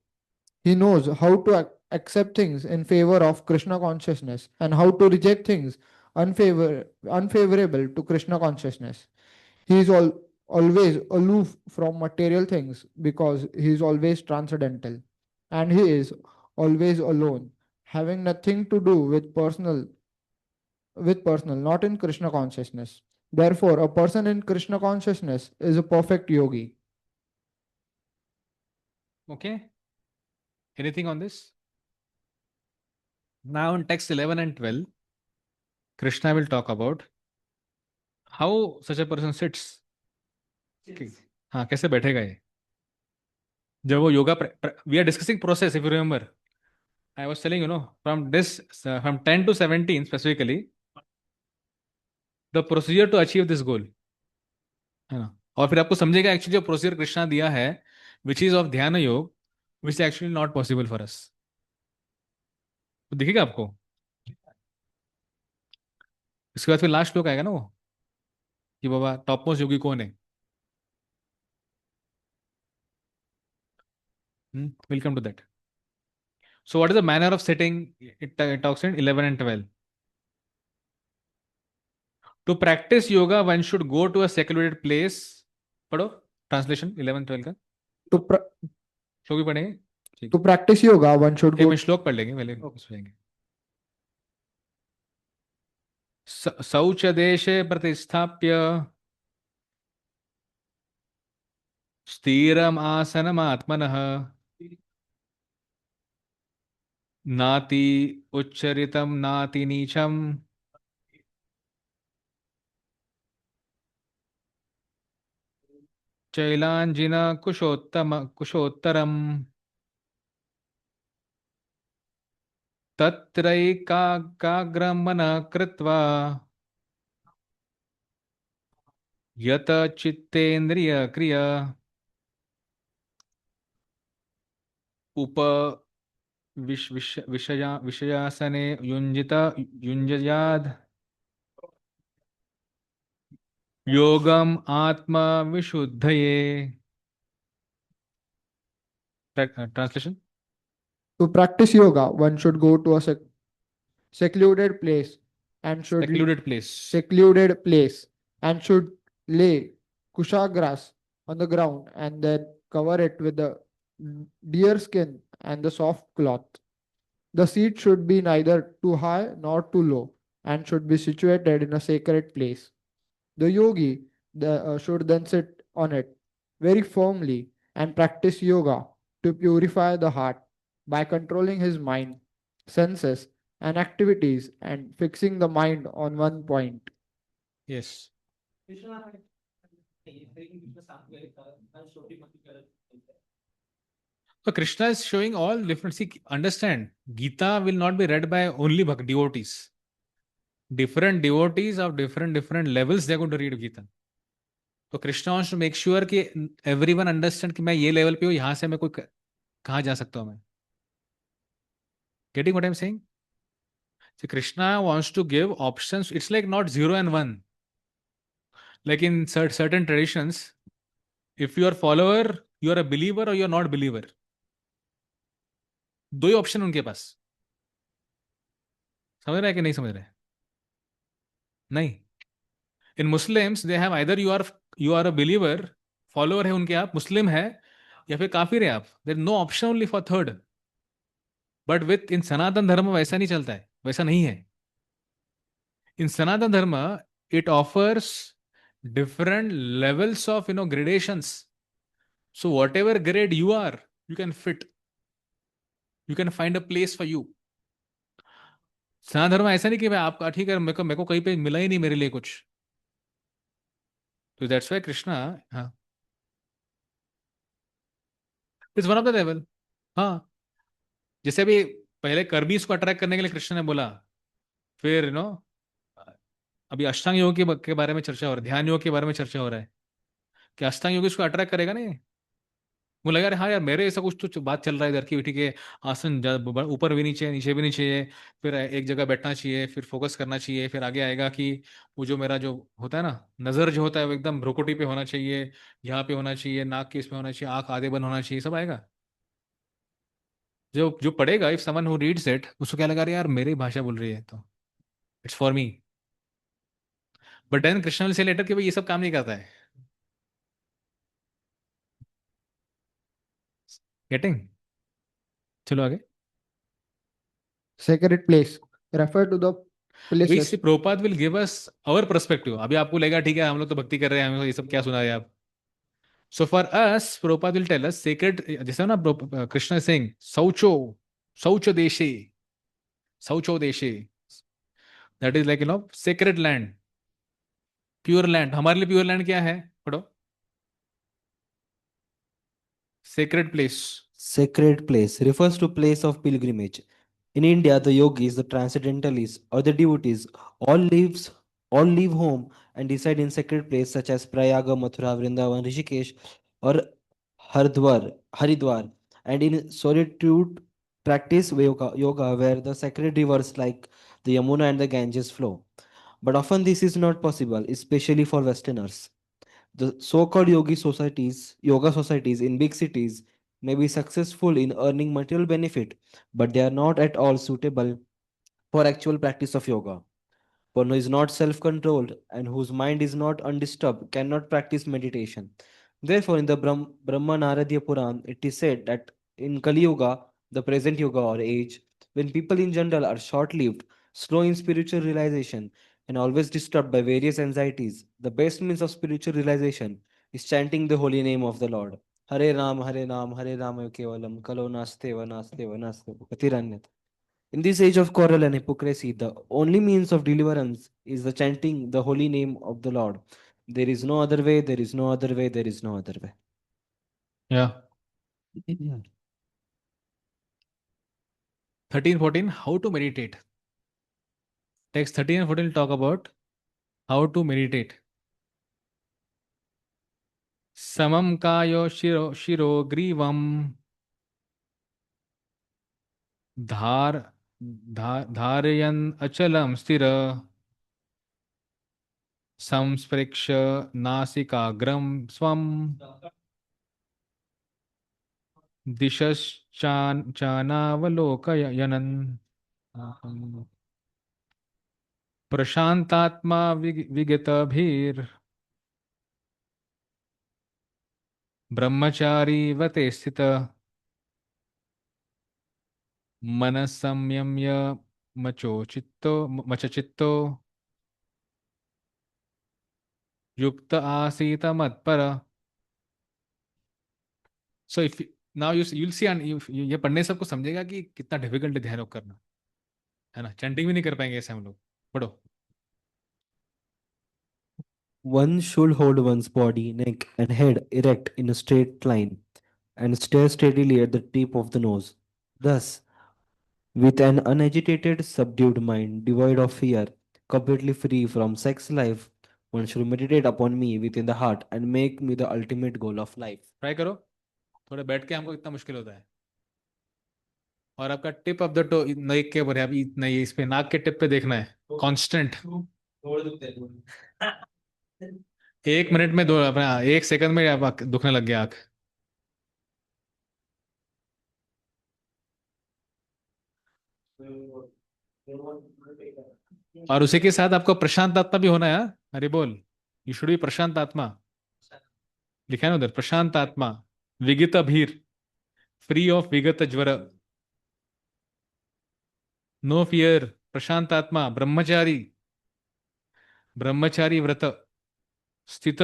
He knows how to accept things in favor of Krishna consciousness and how to reject things unfavorable to Krishna consciousness. He is always aloof from material things because he is always transcendental and he is always alone, having nothing to do with personal, not in Krishna consciousness. Therefore, a person in Krishna consciousness is a perfect yogi. Okay. Anything on this? Now in text 11 and 12, Krishna will talk about how such a person sits. हाँ, कैसे बैठेगा ये जब वो yoga. We are discussing process, if you remember I was telling from 10 to 17 specifically the procedure to achieve this goal, है ना। और फिर आपको समझेगा एक्चुअली जो प्रोसीजर कृष्णा दिया है विच इज ऑफ ध्यान योग, which is actually not possible for us. तो दिखेगा आपको। इसके बाद फिर लास्ट श्लोक आएगा ना वो, कि बाबा टॉप मोस्ट योगी कौन है। We'll come to that. So what is the manner of sitting? It talks in 11 and 12. To practice yoga, one should go to a secluded place. पढ़ो translation 11 12 का। To, pra- श्लोक भी पढ़ेंगे। ठीक to practice yoga, one should है, go. मैं श्लोक पढ़ लेंगे पहले, उसमें जाएंगे। शौच देशे प्रतिस्थाप्य स्थिरम् आसनमात्मनः नाति उच्चरितं नाति नीचम् चैलाञ्जिन कुशोत्तरम् तत्रैकाग्रं मनः कृत्वा यत चित्तेन्द्रिय क्रिया उप विषयासने युञ्ज्याद् योगम आत्मविशुद्धये. Translation. To practice yoga, one should go to a secluded place and should Secluded place. should lay kusha grass on the ground and then cover it with the deer skin and the soft cloth. The seat should be neither too high nor too low and should be situated in a sacred place. The yogi should then sit on it very firmly and practice yoga to purify the heart by controlling his mind, senses, and activities and fixing the mind on one point. Yes. Krishna So Krishna is showing all different. See, understand, Gita will not be read by only devotees. Different devotees of different levels, they are going to read Gita. So Krishna wants to make sure कि everyone understand कि मैं ये level पे हूँ, यहाँ से मैं कोई कहाँ जा सकता हूँ मैं. Getting what I'm saying? See, Krishna wants to give options. It's like not 0 and 1. Like in certain traditions, if you are follower, you are a believer or you are not believer. दो ही option उनके पास. समझ रहे हैं कि नहीं समझ रहे? नहीं. In Muslims they have either you are a believer, follower है उनके, आप मुस्लिम है, या फिर काफिर है आप. There no option only for third. But within Sanatan Dharma वैसा नहीं चलता है, वैसा नहीं है. इन सनातन धर्म it offers different levels of gradations. So whatever grade you are, you can fit, you can find a place for you. सनातन धर्म ऐसा नहीं कि मैं आपका ठीक है, मेरे को कहीं पे मिला ही नहीं मेरे लिए कुछ. तो that's why Krishna is one of the level. हाँ, जैसे अभी पहले कर्मीज को अट्रैक्ट करने के लिए कृष्ण ने बोला, फिर अभी अष्टांग योग के बारे में चर्चा हो रहा है, ध्यान योग के बारे में चर्चा हो रहा है कि अष्टांग योग इसको अट्रैक्ट करेगा नहीं. मुझे लगा हाँ यार, मेरे ऐसा कुछ तो बात चल रहा है इधर की, ठीक है, आसन ऊपर भी नीचे, नीचे भी नहीं चाहिए, फिर एक जगह बैठना चाहिए, फिर फोकस करना चाहिए, फिर आगे आएगा कि वो जो मेरा जो होता है ना, नजर जो होता है वो एकदम भ्रुकुटी पे होना चाहिए, यहाँ पे होना चाहिए, नाक के इसमें होना चाहिए, आंख आधे बंद होना चाहिए, सब आएगा. जो जो पढ़ेगा, if someone who reads it, उसको क्या लगा, अरे यार मेरी भाषा बोल रही है तो it's for me. But then Krishna will say later कि भाई ये सब काम नहीं करता है. गेटिंग? चलो आगे. Sacred place. Refer to the We places. see Prabhupada will give us our perspective. अभी आपको लगेगा ठीक है, हम लोग तो भक्ति कर रहे हैं, हमें ये सब क्या सुना रहे हैं आप. So for us, Prabhupada will tell us sacred, जैसे ना Krishna is saying, Saucho Deshe. That is like, sacred land, pure land. हमारे लिए pure land क्या है? पढ़ो. Sacred place. Sacred place refers to place of pilgrimage. In India, the yogis, the transcendentalists, or the devotees all leave home and reside in sacred places such as Prayaga, Mathura, Vrindavan, Rishikesh, or Haridwar, and in solitude practice yoga where the sacred rivers like the Yamuna and the Ganges flow. But often this is not possible, especially for Westerners. The so-called yoga societies in big cities may be successful in earning material benefit, but they are not at all suitable for actual practice of yoga. One who is not self-controlled and whose mind is not undisturbed cannot practice meditation. Therefore, in the Brahma Naradya Puran, it is said that in Kali Yuga, the present yoga or age, when people in general are short-lived, slow in spiritual realization, and always disturbed by various anxieties, the best means of spiritual realization is chanting the holy name of the Lord. Hare Ram, Hare Rama Kevalam, Kalo Naste Naste Naste Katiranyat. In this age of quarrel and hypocrisy, the only means of deliverance is the chanting the holy name of the Lord. There is no other way, there is no other way, there is no other way. Yeah. 13, 14, how to meditate. Text 13 and 14 will talk about how to meditate. Samam kayo shiro grivam धारयन् अचलं स्थिर संस्पृक्ष्य नासिकाग्रं स्वं दिशश्चानावलोकयन् प्रशान्तात्मा ब्रह्मचारी स्थित मनः संयम्य मचचित्तो युक्त आसीत मत्पर. So if now you'll see and ये पढ़ने से सबको समझेगा कि कितना डिफिकल्ट है ध्यान योग करना, है ना. चैंटिंग भी नहीं कर पाएंगे ऐसे हम लोग. पढ़ो. One should hold one's body, neck, and head erect in a straight line and stare steadily at the tip of the nose. Thus, with an unagitated, subdued mind, devoid of fear, completely free from sex life, one should meditate upon me within the heart and make me the ultimate goal of life. Try करो. थोड़ा बैठ के हमको इतना मुश्किल होता है. और आपका टिप ऑफ द टो नाक के ऊपर है, अभी नहीं, इस पे नाक के टिप पे देखना है कांस्टेंट. एक मिनट में दो अपना, एक सेकंड में आप दुखने लग गया आंख. और उसी के साथ आपको प्रशांत आत्मा भी होना है. अरे बोल, यू शुड बी प्रशांत आत्मा. लिखा है ना उधर, प्रशांत आत्मा विगत भीर, फ्री ऑफ विगत ज्वर, नो फियर, प्रशांत आत्मा, ब्रह्मचारी, ब्रह्मचारी व्रत, स्थित,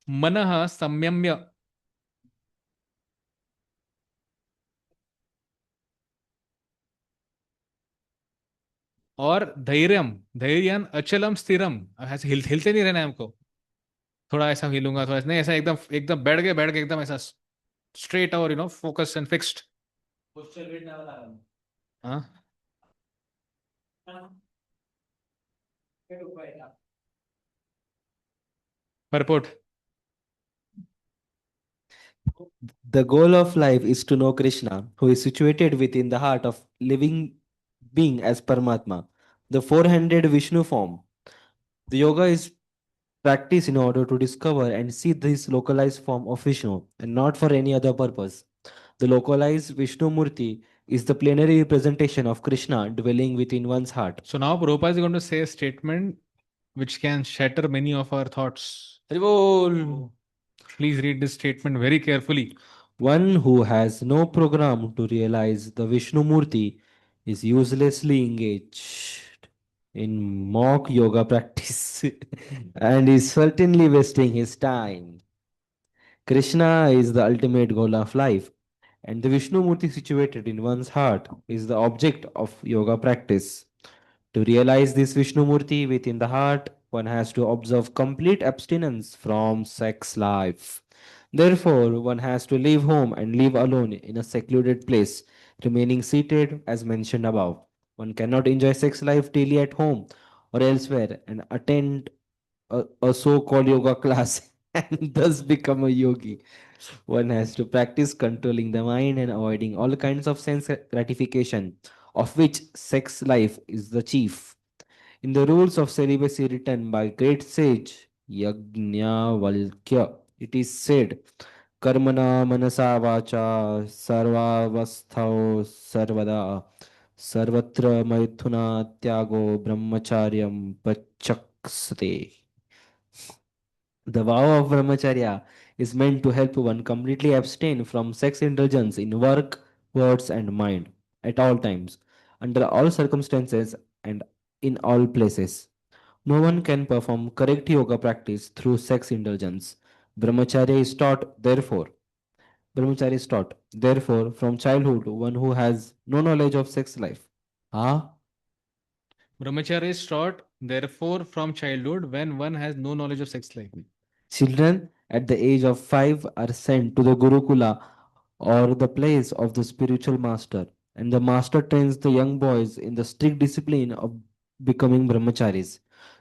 मनः संयम्य, और धैर्यम, धैर्यन अचलम स्थिरम. ऐसे हिलते नहीं रहना है हमको. थोड़ा ऐसा हिलूंगा, थोड़ा ऐसा नहीं, ऐसा एकदम एकदम बैठ गए एकदम ऐसा स्ट्रेट और फोकस एंड फिक्स्ड. हाँ. परपोट. The goal of life is to know Krishna, who is situated within the heart of living being as Paramatma, the four-handed Vishnu form. The yoga is practiced in order to discover and see this localized form of Vishnu and not for any other purpose. The localized Vishnu Murti is the plenary representation of Krishna dwelling within one's heart. So now Prabhupada is going to say a statement which can shatter many of our thoughts. Haribol. Please read this statement very carefully. One who has no program to realize the Vishnu Murti is uselessly engaged in mock yoga practice and is certainly wasting his time. Krishna is the ultimate goal of life, and the Vishnu Murti situated in one's heart is the object of yoga practice. To realize this Vishnu Murti within the heart, one has to observe complete abstinence from sex life. Therefore, one has to leave home and live alone in a secluded place, remaining seated as mentioned above. One cannot enjoy sex life daily at home or elsewhere and attend a so-called yoga class and thus become a yogi. One has to practice controlling the mind and avoiding all kinds of sense gratification, of which sex life is the chief. In the rules of celibacy written by great sage Yajnavalkya, it is said, Karmana manasa vacha sarvavasthau sarvada sarvatra maithuna tyago brahmacharyam pachaksate. The vow of brahmacharya is meant to help one completely abstain from sex indulgence in work, words, and mind at all times, under all circumstances, and in all places. No one can perform correct yoga practice through sex indulgence. Brahmacharya is taught, therefore. Brahmacharya is taught, therefore, from childhood, one who has no knowledge of sex life. Ah, Brahmacharya is taught, therefore, from childhood when one has no knowledge of sex life. children at the age of 5 are sent to the Gurukula or the place of the spiritual master, and the master trains the young boys in the strict discipline of becoming brahmacharis.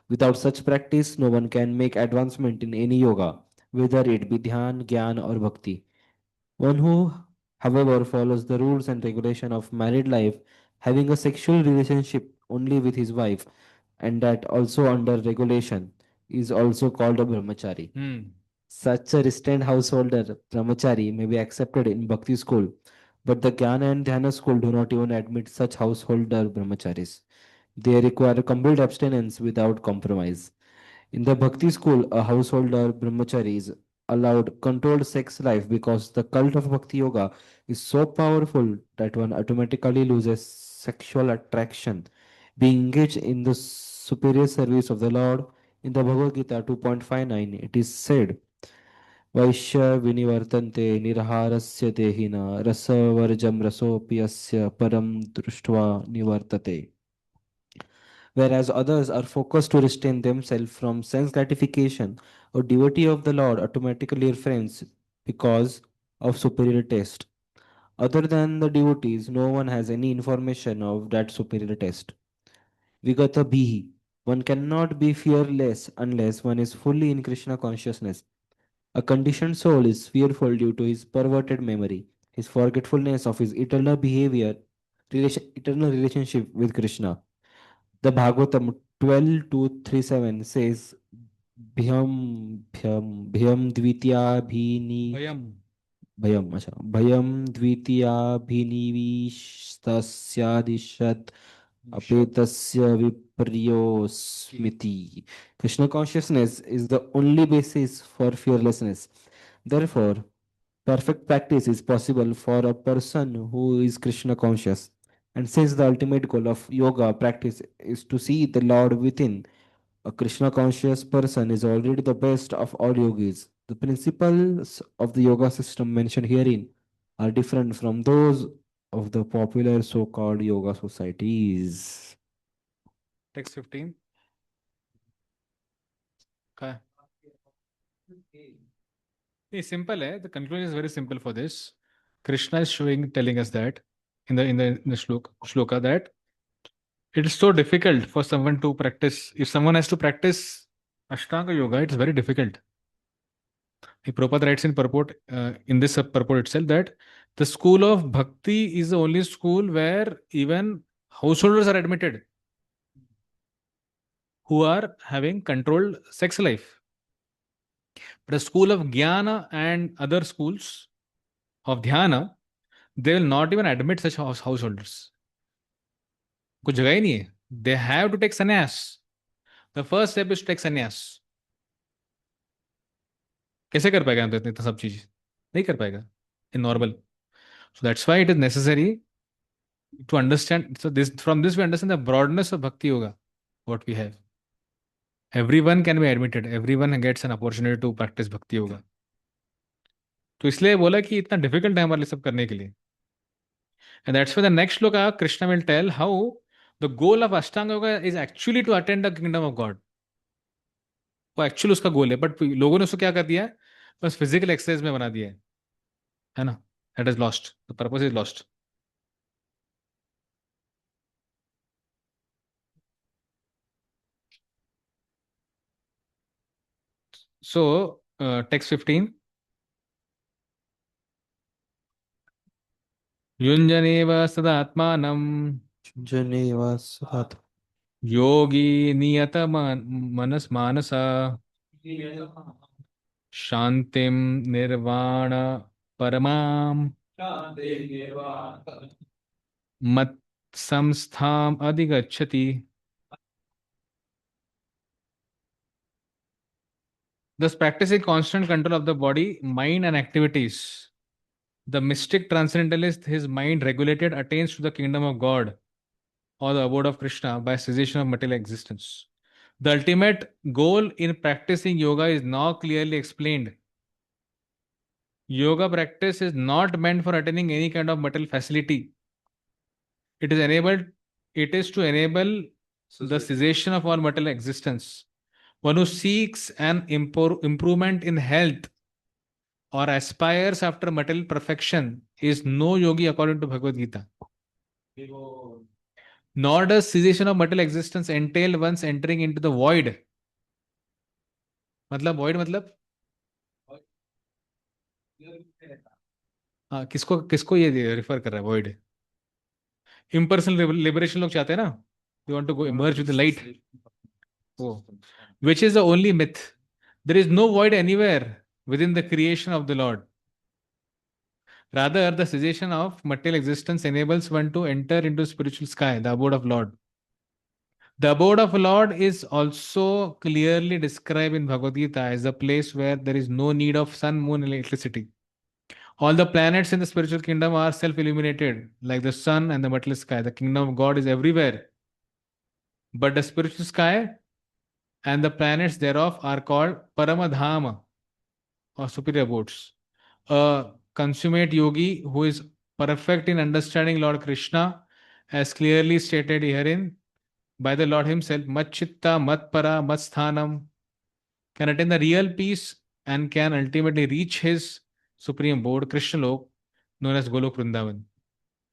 Without such practice, no one can make advancement in any yoga, whether it be dhyan, gyan, or bhakti. One who, however, follows the rules and regulation of married life, having a sexual relationship only with his wife, and that also under regulation, is also called a brahmachari. Such a restrained householder, brahmachari, may be accepted in bhakti school, but the jnana and dhyana school do not even admit such householder brahmacharis. They require complete abstinence without compromise. In the bhakti school, a householder brahmachari is allowed controlled sex life because the cult of bhakti yoga is so powerful that one automatically loses sexual attraction. Being engaged in the superior service of the Lord, in the Bhagavad Gita 2.59, it is said, वैश्य विनिवर्तन्ते निरहारस्य देहिन रसवर्जं रसोऽपि यस्य परं दृष्ट्वा निवर्तते. Whereas others are focused to restrain themselves from sense gratification, a devotee of the Lord automatically refrains because of superior taste. Other than the devotees, no one has any information of that superior taste. Vigata Bhihi. One cannot be fearless unless one is fully in Krishna consciousness. A conditioned soul is fearful due to his perverted memory, his forgetfulness of his eternal behavior, eternal relationship with Krishna. The Bhagavatam 12:237 says, Bhyam Dvitya Bhayam, अच्छा Bhayam Dvitiyabhinivistasyaadishat apetasya viparyosmiti. Krishna consciousness is the only basis for fearlessness. Therefore, perfect practice is possible for a person who is Krishna conscious. And since the ultimate goal of yoga practice is to see the Lord within, a Krishna conscious person is already the best of all yogis. The principles of the yoga system mentioned herein are different from those of the popular so called yoga societies. Text 15. Okay. It's simple, eh? The conclusion is very simple for this. Krishna is telling us that in the shloka that it is so difficult for someone to practice. If someone has to practice Ashtanga yoga, it's very difficult. Prabhupada writes in purport, in this purport itself, that the school of bhakti is the only school where even householders are admitted who are having controlled sex life. But the school of jnana and other schools of dhyana, they will not even admit such householders. कुछ जगह ही नहीं है. They have to take sannyas. The first step is to take sannyas. कैसे कर पाएगा इतना सब चीज? नहीं कर पाएगा in normal. So that's why it is necessary to understand. So from this we understand the broadness of bhakti yoga, what we have. Everyone can be admitted. Everyone gets an opportunity to practice bhakti yoga. तो इसलिए बोला कि इतना difficult है हमारे लिए सब करने के लिए. And that's why the next shloka Krishna will tell how the goal of Ashtanga yoga is actually to attain the kingdom of God. वो एक्चुअली उसका गोल है, बट लोगों ने उसको क्या कर दिया है, बस फिजिकल एक्सरसाइज में बना दिया है ना. That is lost, the purpose is lost. So, text 15. युञ्जनेव सदात्मानं Janeva Sat योगी नियत मानसा शांतिं निर्वाण परमां मत् संस्थाम अधिगच्छति. Thus, practicing constant control of the body, mind, and activities, the mystic transcendentalist, his mind regulated, attains to the kingdom of God. or the abode of Krishna by cessation of material existence. The ultimate goal in practicing yoga is now clearly explained. Yoga practice is not meant for attaining any kind of material facility. It is to enable the cessation of all material existence. One who seeks an improvement in health or aspires after material perfection is no yogi according to Bhagavad Gita. Nor does cessation of material existence entail one's entering into the void. मतलब void मतलब हाँ किसको किसको ये refer कर रहा है void? Impersonal liberation लोग चाहते हैं ना? They want to go emerge with the light. Oh. Which is the only myth. There is no void anywhere within the creation of the Lord. Rather, the cessation of material existence enables one to enter into spiritual sky, the abode of Lord. The abode of Lord is also clearly described in Bhagavad Gita as a place where there is no need of sun, moon, and electricity. All the planets in the spiritual kingdom are self-illuminated, like the sun and the material sky. The kingdom of God is everywhere. But the spiritual sky and the planets thereof are called Paramadhama, or superior abodes. A consummate yogi who is perfect in understanding Lord Krishna, as clearly stated herein by the Lord Himself, Matchitta, Matpara, Matsthanam, can attain the real peace and can ultimately reach his supreme abode, Krishna Lok, known as Golok Vrindavan.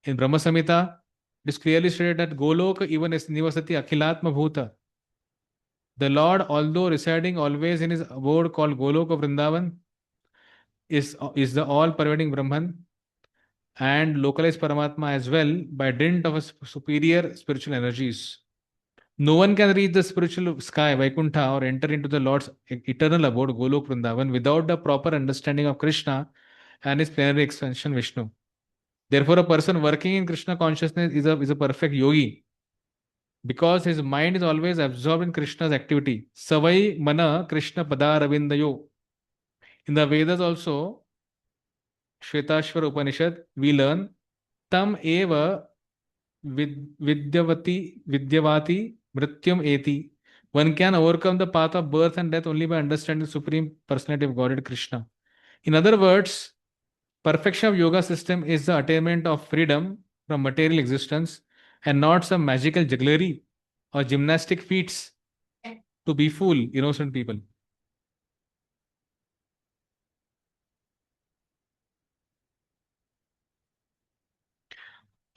In Brahma Samhita, it is clearly stated that Golok even is Nivasati Akhilatma Bhuta. The Lord, although residing always in his abode called Golok of Vrindavan, is the all-pervading Brahman and localized Paramatma as well by dint of superior spiritual energies. No one can reach the spiritual sky, Vaikuntha, or enter into the Lord's eternal abode, Golok Vrindavan, without the proper understanding of Krishna and his plenary expansion, Vishnu. Therefore, a person working in Krishna consciousness is a perfect yogi because his mind is always absorbed in Krishna's activity. Savai mana Krishna padaravindayo. In the Vedas also, Shvetashvara Upanishad, we learn tam eva vidyavati mrityam eti. One can overcome the path of birth and death only by understanding the Supreme Personality of Godhead Krishna. In other words, perfection of yoga system is the attainment of freedom from material existence and not some magical jugglery or gymnastic feats to befool innocent people.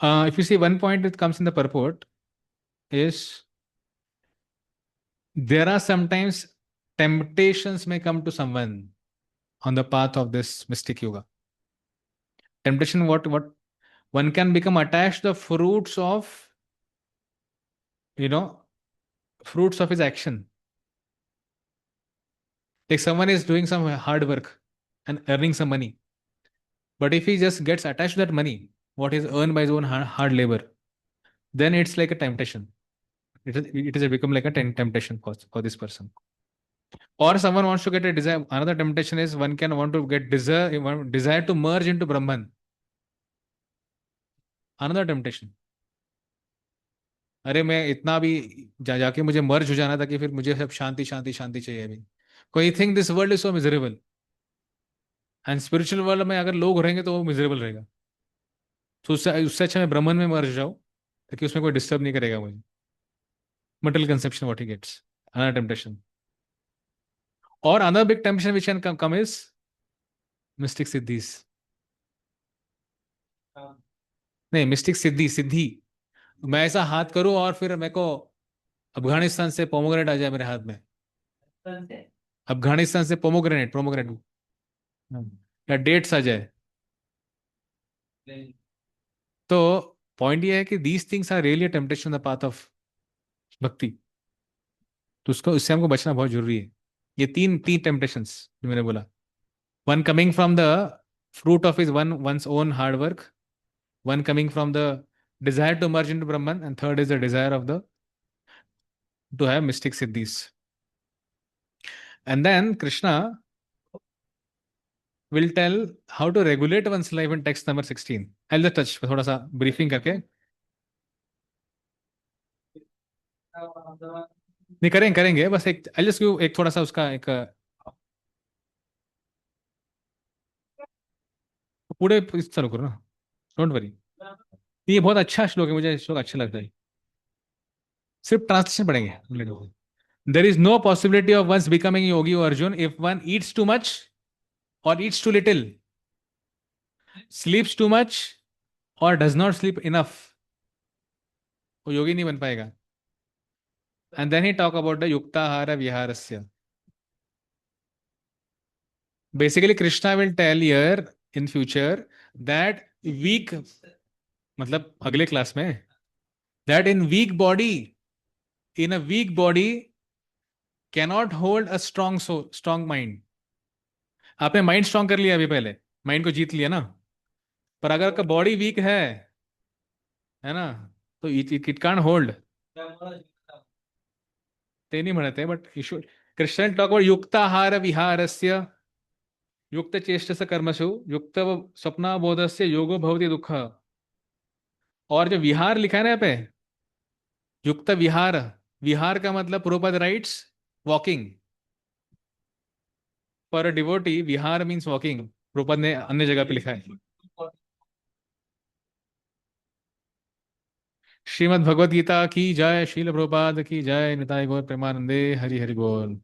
If you see one point that comes in the purport is there are sometimes temptations may come to someone on the path of this mystic yoga. Temptation, what one can become attached to the fruits of fruits of his action. Like someone is doing some hard work and earning some money, but if he just gets attached to that money, what is earned by his own hard labor, then it's like a temptation. It has become like a temptation for this person. Or someone wants to get a desire. Another temptation is one can want to get desire to merge into Brahman. Another temptation. अरे मैं इतना भी जाके मुझे मर्ज हो जाना था कि फिर मुझे सब शांति शांति शांति चाहिए अभी. कोई think this world is so miserable and spiritual world में अगर लोग रहेंगे तो वो मिजरेबल रहेगा. तो उससे अच्छा मैं ब्राह्मण में मर जाऊं ताकि उसमें कोई डिस्टर्ब नहीं करेगा मुझे. Material conception, what he gets. Another temptation. Or another big temptation which can come is mystic siddhis. नहीं मिस्टिक सिद्धि. मैं ऐसा हाथ करूं और फिर मेरे को अफगानिस्तान से पोमोग्रेनेट आ जाए मेरे हाथ में. अफगानिस्तान से पोमोग्रेनेट या डेट्स आ जाए. तो पॉइंट ये है कि these things are really temptation the path of bhakti. तो उससे हमको बचना बहुत जरूरी है. ये तीन टेम्पटेशंस जो मैंने बोला. One coming from the fruit of his one's own hard work, one coming from the desire to merge into Brahman, and third is the desire of to have mystic siddhis. And then Krishna will tell how to regulate one's life in text number 16. I'll just touch थोड़ा सा briefing करके. नहीं करेंगे करेंगे, बस एक I just एक थोड़ा सा उसका एक पूरे इस चालू करो ना, डोंट वरी। ये बहुत अच्छा श्लोक है, मुझे श्लोक अच्छा लगता है। सिर्फ ट्रांसलेशन पढ़ेंगे। There is no possibility of once becoming yogi Arjun if one eats too much और eats too little, sleeps too much और डज नॉट स्लीप इनफ, वो योगी नहीं बन पाएगा। And then he talk about the युक्ताहार विहारस्य। Basically Krishna will tell here in future that weak, मतलब अगले क्लास में, that in weak body, in a weak body cannot hold a strong mind. आपने माइंड स्ट्रॉन्ग कर लिया अभी, पहले माइंड को जीत लिया ना, पर अगर आपका बॉडी वीक है ना, तो इट कांट होल्ड। ते नहीं म्हणते बट ईश्वर कृष्ण टॉक अबाउट युक्ताहार विहारस्य, युक्त चेष्टस कर्मसु, युक्त स्वप्नाबोधस्य योगो भवति दुःख। और जो विहार लिखा है ना यहाँ पे, युक्त विहार, विहार का मतलब Prabhupada rights walking. For a devotee Vihar means walking, Prabhupada ने अन्य जगह पे लिखा है। श्रीमद् भगवद गीता की जय, शील प्रभुपाद की जय, निताई गौर प्रेमानंदे, हरि हरि बोल।